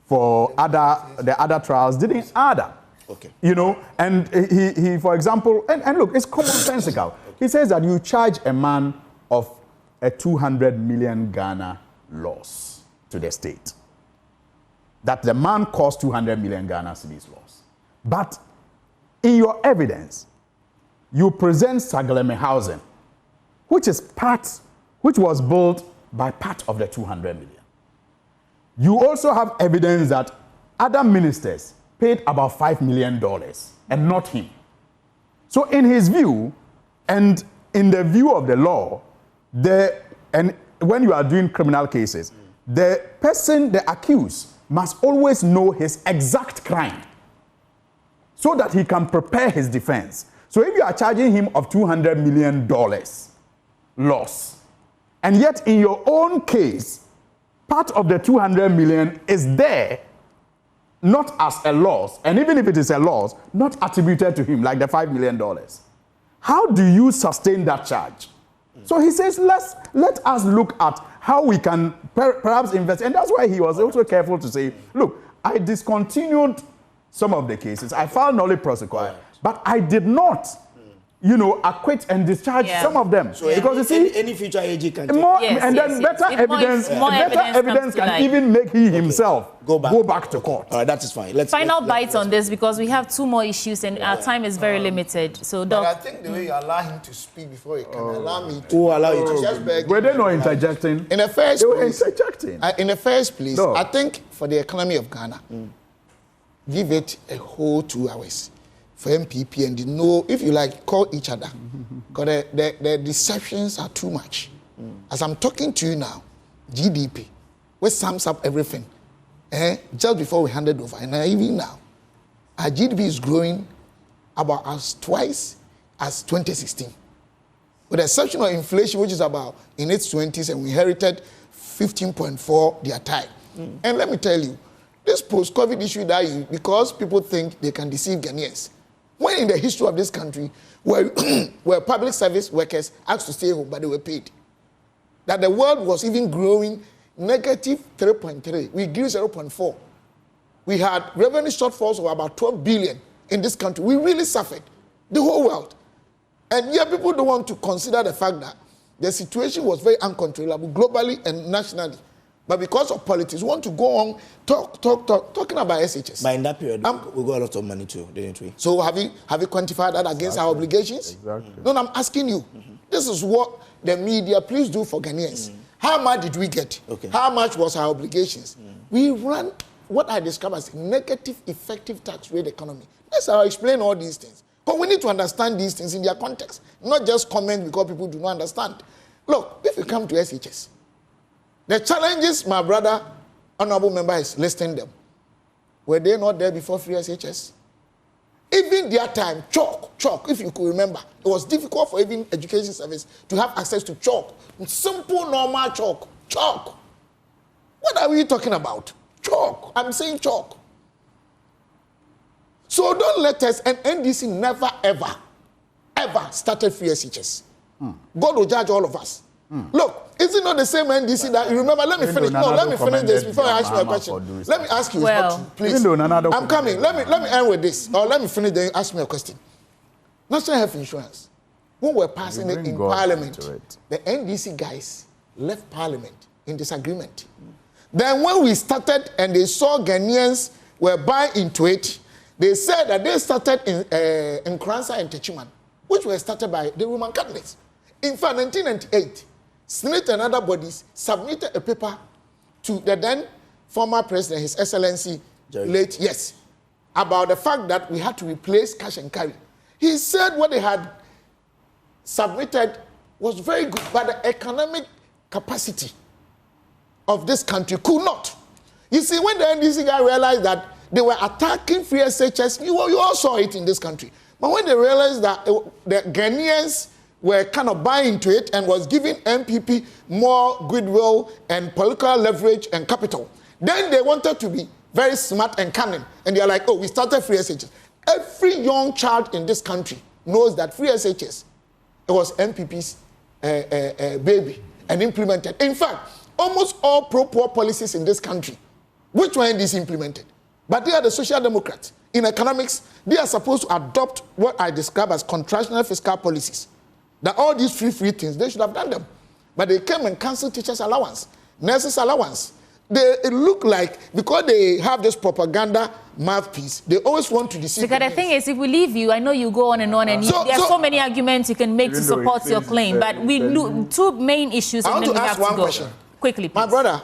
for the other trials didn't add up. Okay. You know, and he for example, and look, it's commonsensical. Okay. He says that you charge a man of a 200 million Ghana loss to the state. That the man caused 200 million Ghana cedis loss. But in your evidence, you present Sagleme housing, which was built by part of the 200 million. You also have evidence that other ministers paid about $5 million and not him. So in his view, and in the view of the law, and when you are doing criminal cases, the person, the accused, must always know his exact crime so that he can prepare his defense. So if you are charging him of $200 million loss, and yet in your own case, part of the 200 million is there, not as a loss, and even if it is a loss, not attributed to him, like the $5 million. How do you sustain that charge? So he says, let us look at how we can perhaps invest. And that's why he was also careful to say, look, I discontinued some of the cases. I filed nolle prosequi, but I did not, you know, acquit and discharge some of them. So because you see, any future AG can take and then better evidence can even make he himself go back to court. All right, that is fine. Final bites on this, because we have 2 more issues and our time is very limited. So, but I think the way you allow him to speak before he can allow me to. Who allow you to just beg. Were they not interjecting? In the first they were place, interjecting. In the first place, I think for the economy of Ghana, give it a whole 2 hours for MPP and know, if you like, call each other. Because the deceptions are too much. As I'm talking to you now, GDP, which sums up everything, just before we handed over, and even now, our GDP is growing about as twice as 2016. With the exception of inflation, which is about in its 20s, and we inherited 15.4 their time. And let me tell you, this post-COVID issue because people think they can deceive Ghanaians. When in the history of this country, where public service workers asked to stay home, but they were paid. That the world was even growing negative 3.3. We grew 0.4. We had revenue shortfalls of about 12 billion in this country. We really suffered, the whole world. And yet people don't want to consider the fact that the situation was very uncontrollable globally and nationally. But because of politics, we want to go on talking about SHS. But in that period, we got a lot of money too, didn't we? So have you quantified that against our obligations? Exactly. No, I'm asking you. This is what the media please do for Ghanaians. How much did we get? Okay. How much was our obligations? We ran what I describe as negative effective tax rate economy. That's how I explain all these things. But we need to understand these things in their context, not just comment because people do not understand. Look, if you come to SHS, the challenges my brother, honorable member, is listing them. Were they not there before free SHS? Even their time, chalk, if you could remember, it was difficult for even education service to have access to chalk. Simple, normal chalk. What are we talking about? Chalk. I'm saying chalk. So don't let us, and NDC never, ever started free SHS. God will judge all of us. Look, is it not the same NDC that you remember? Let me finish. No, let me finish this before I ask you a question. Let me ask you, please. I'm coming. Let me end with this, or let me finish. Then ask me a question. National health insurance. When we're passing it in Parliament, the NDC guys left Parliament in disagreement. Then when we started and they saw Ghanaians were buying into it, they said that they started in Kransa and Techiman, which were started by the Roman Catholics. In fact, 1998. Senate and other bodies submitted a paper to the then former president, His Excellency, late, yes, about the fact that we had to replace cash and carry. He said what they had submitted was very good, but the economic capacity of this country could not. You see, when the NDC guy realized that they were attacking free SHS, you all saw it in this country. But when they realized that the Ghanaians were kind of buying into it and was giving MPP more goodwill and political leverage and capital, then they wanted to be very smart and cunning. And they're like, oh, we started free SHS. Every young child in this country knows that free SHS, it was MPP's baby and implemented. In fact, almost all pro-poor policies in this country, which one is implemented? But they are the Social Democrats. In economics, they are supposed to adopt what I describe as contractional fiscal policies. That all these free things, they should have done them. But they came and canceled teachers' allowance, nurses' allowance. It look like, because they have this propaganda mouthpiece, they always want to deceive. Because the thing is, if we leave you, I know you go on and on, and there are so many arguments you can make to support your claim. But we do two main issues, and then we have to go. Question. Quickly, please. My brother,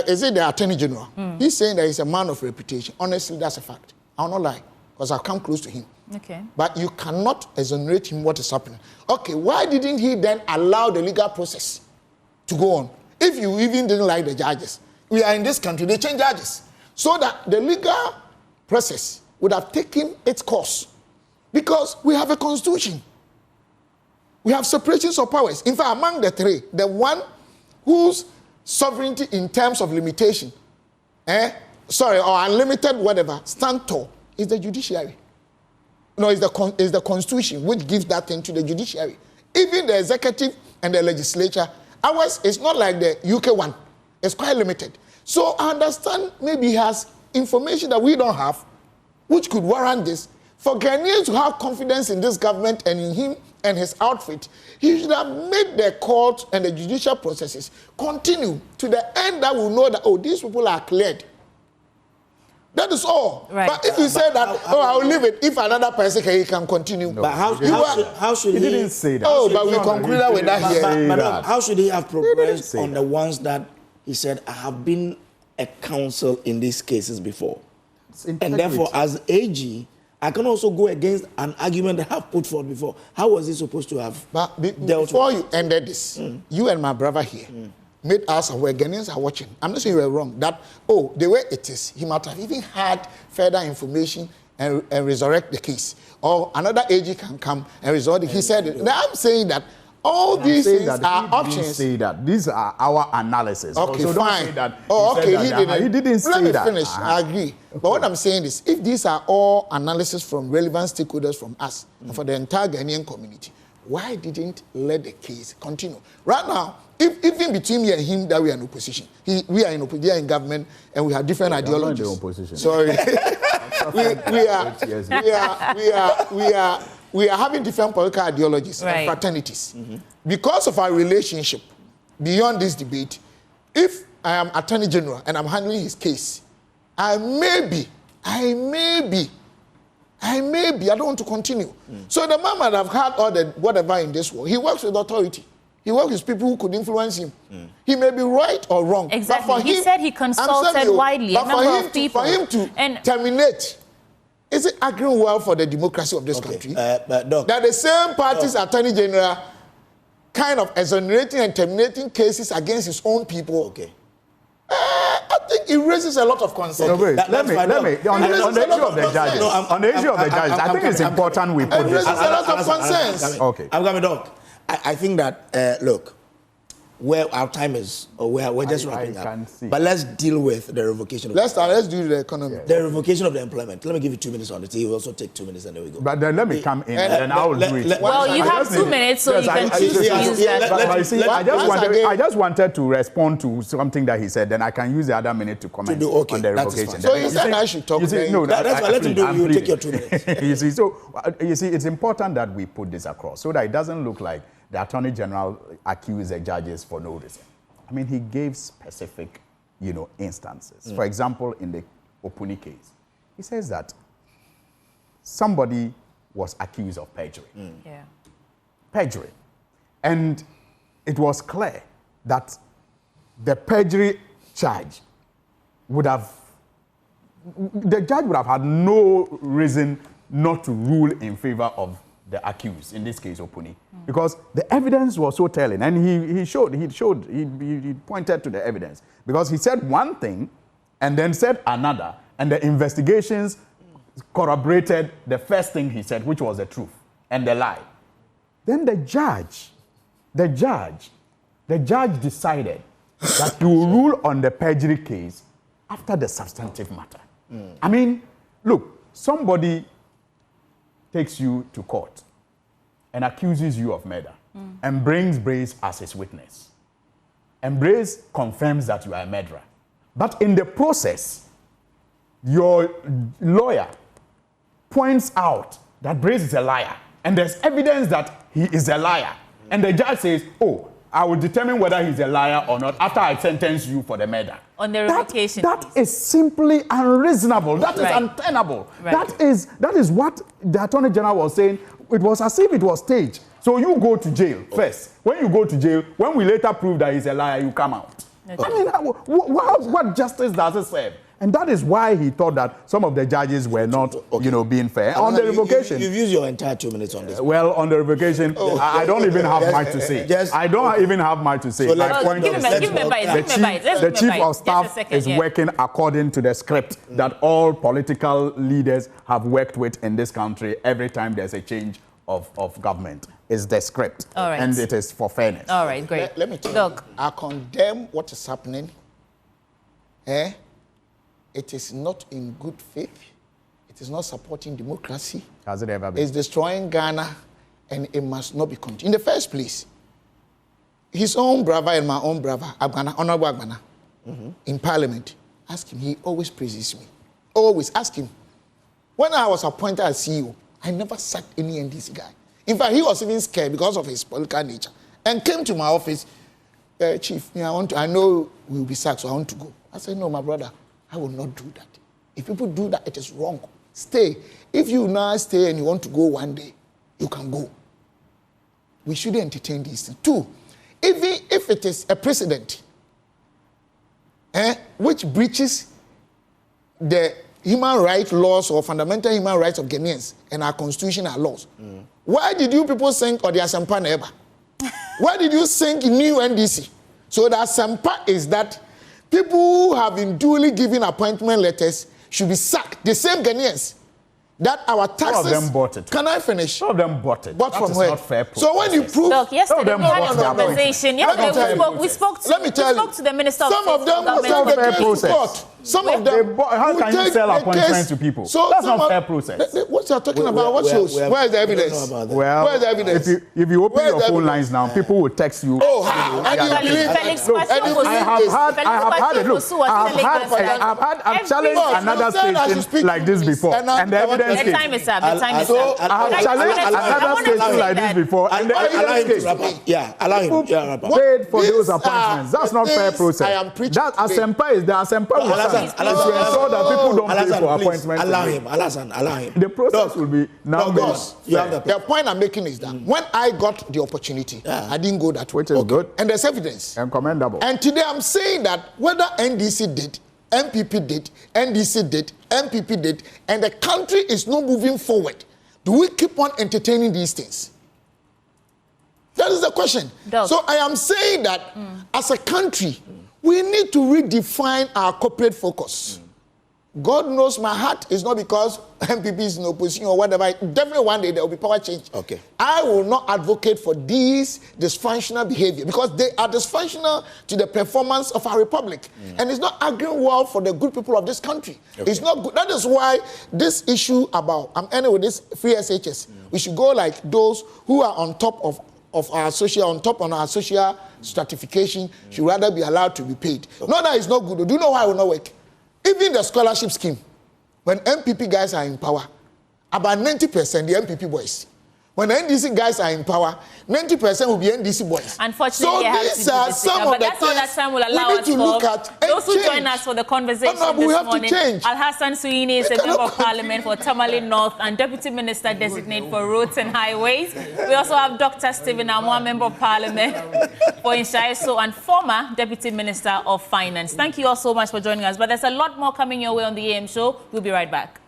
is it the Attorney General? He's saying that he's a man of reputation. Honestly, that's a fact. I'll not lie, because I've come close to him. Okay. But you cannot exonerate him what is happening. Okay, why didn't he then allow the legal process to go on? If you even didn't like the judges, we are in this country, they change judges. So that the legal process would have taken its course. Because we have a constitution. We have separations of powers. In fact, among the three, the one whose sovereignty in terms of limitation, or unlimited whatever, stand tall, is the judiciary. No, it's the constitution which gives that thing to the judiciary. Even the executive and the legislature, ours is not like the UK one. It's quite limited. So I understand maybe he has information that we don't have, which could warrant this. For Ghanaians to have confidence in this government and in him and his outfit, he should have made the court and the judicial processes continue to the end that we know that, oh, these people are cleared. That is all. Right. But if you say that, I will leave it. If another person can continue. No. But how should he didn't say that. Oh, but we concluded with that here. But how should he have progressed on the ones that he said, I have been a counsel in these cases before? And therefore, as AG, I can also go against an argument that I have put forth before. How was he supposed to have dealt before with? You ended this, you and my brother here made us aware, Ghanaians are watching. I'm not saying you were wrong, that, the way it is, he might have even had further information and resurrect the case. Or another AG can come and resolve it. He said it. Now I'm saying that all these things are options. Say that. These are our analysis. Okay, so fine. Don't say that He didn't say that. Let me finish. I agree. Okay. But what I'm saying is, if these are all analysis from relevant stakeholders from us and for the entire Ghanaian community, why didn't let the case continue? Right now, even between me and him, that we are in opposition. We are in opposition, in government, and we have different ideologies. Not in opposition. Sorry. we are having different political ideologies and fraternities. Because of our relationship, beyond this debate, if I am Attorney General and I'm handling his case, I may be, I don't want to continue. So the man might have had all the whatever in this world. He works with authority. He works with people who could influence him. He may be right or wrong. Exactly. He said he consulted widely a number of people. For him to terminate, is it agreeing well for the democracy of this country? That the same party's Attorney General kind of exonerating and terminating cases against his own people. Okay. I think it raises a lot of concern. No, wait, let me, on the issue of the judges, I think it's important we put it raises a lot of concerns. Okay. I'm coming, Doc. I think that, look, where our time is, or we're just wrapping up. But let's deal with the revocation of let's do the economy. The revocation of the employment. Let me give you 2 minutes on it. You will also take 2 minutes and there we go. But then let me come in and then I will do it. Well, you have 2 minutes, so you can choose to use that. I just wanted to respond to something that he said, then I can use the other minute to comment on the revocation. So you said I should talk. No, that's why let him do. You take your 2 minutes. You see, it's important that we put this across so that it doesn't look like the Attorney General accused the judges for no reason. I mean, he gave specific, instances. For example, in the Opuni case, he says that somebody was accused of perjury. Perjury. And it was clear that the perjury judge would have had no reason not to rule in favor of the accused, in this case Opuni, because the evidence was so telling, and he pointed to the evidence, because he said one thing and then said another, and the investigations corroborated the first thing he said, which was the truth and the lie. Then the judge decided that he will rule on the perjury case after the substantive matter. I mean, look, somebody takes you to court and accuses you of murder and brings Brace as his witness. And Brace confirms that you are a murderer. But in the process, your lawyer points out that Brace is a liar, and there's evidence that he is a liar. And the judge says, oh, I will determine whether he's a liar or not after I sentence you for the murder. On the revocation. That is simply unreasonable. That is untenable. Right. That is what the Attorney General was saying. It was as if it was staged. So you go to jail first. When you go to jail, when we later prove that he's a liar, you come out. Okay. I mean, what justice does it serve? And that is why he thought that some of the judges were not, being fair. On the revocation. You've used your entire 2 minutes on this. Well, on the revocation, I don't even have much to say. I don't even have much to say. So the chief of staff is working according to the script that all political leaders have worked with in this country every time there's a change of government. Is the script. All right. And it is for fairness. All right, great. Let me tell you, I condemn what is happening. It is not in good faith. It is not supporting democracy. Has it ever been? It's destroying Ghana, and it must not be continued. In the first place, his own brother and my own brother, Honorable Agbana, in Parliament, ask him. He always praises me. Always. Ask him. When I was appointed as CEO, I never sacked any NDC guy. In fact, he was even scared because of his political nature, and came to my office, Chief, I know we'll be sacked, so I want to go. I said, no, my brother, I will not do that. If people do that, it is wrong. Stay. If you now stay and you want to go one day, you can go. We shouldn't entertain these things. Two, even if it is a precedent which breaches the human rights laws or fundamental human rights of Ghanaians and our constitutional laws, why did you people sink or the Asempa Neba? Why did you sink new NDC? So the Asempa is that people who have been duly given appointment letters should be sacked. The same Ghanaians that our taxes. Some of them bought it. Can I finish? Some of them bought it. Bought from where? Not fair process. So when you prove. Look, yesterday we had a conversation. We spoke to the Minister of Some of them will sell the case to court. Some of them. How can you sell appointments to people? So that's not fair process. What you're talking about? What shows? Where is the evidence? Well, where is the evidence? If you open your phone lines now, people will text you. Oh, how? I've challenged another station like this before, and the evidence came. The time is up. I have challenged another station like this before, and the evidence came. Yeah, allow him. Paid for those appointments. That's not fair process. That Asempa is the Asempa. To ensure that people don't pay for appointments. Allow him. The process will be now. The point I'm making is that when I got the opportunity, I didn't go that way. Which is good. And there's evidence. And commendable. And today I'm saying that whether NDC did, MPP did, NDC did, MPP did, and the country is not moving forward, do we keep on entertaining these things? That is the question. So I am saying that as a country, we need to redefine our corporate focus. God knows my heart is not because MPP is in opposition or whatever. Definitely one day there will be power change. Okay. I will not advocate for these dysfunctional behavior because they are dysfunctional to the performance of our republic. And it's not arguing well for the good people of this country. Okay. It's not good. That is why this issue about, I'm ending with this free SHS. We should go like those who are on top of our social, on our social stratification should rather be allowed to be paid. Okay. Not that it's not good. Do you know why it will not work? Even the scholarship scheme, when MPP guys are in power, about 90% the MPP boys. When the NDC guys are in power, 90% will be NDC boys. Unfortunately, so these are some of the that's all that time will allow we need us to look at. Those who join us for the conversation this morning. Al-Hassan Suini is the Member of Parliament for Tamale North and Deputy Minister Designate for Roads and Highways. We also have Dr. Stephen Amwa, Member of Parliament for Inshaiso and former Deputy Minister of Finance. Thank you all so much for joining us. But there's a lot more coming your way on the AM show. We'll be right back.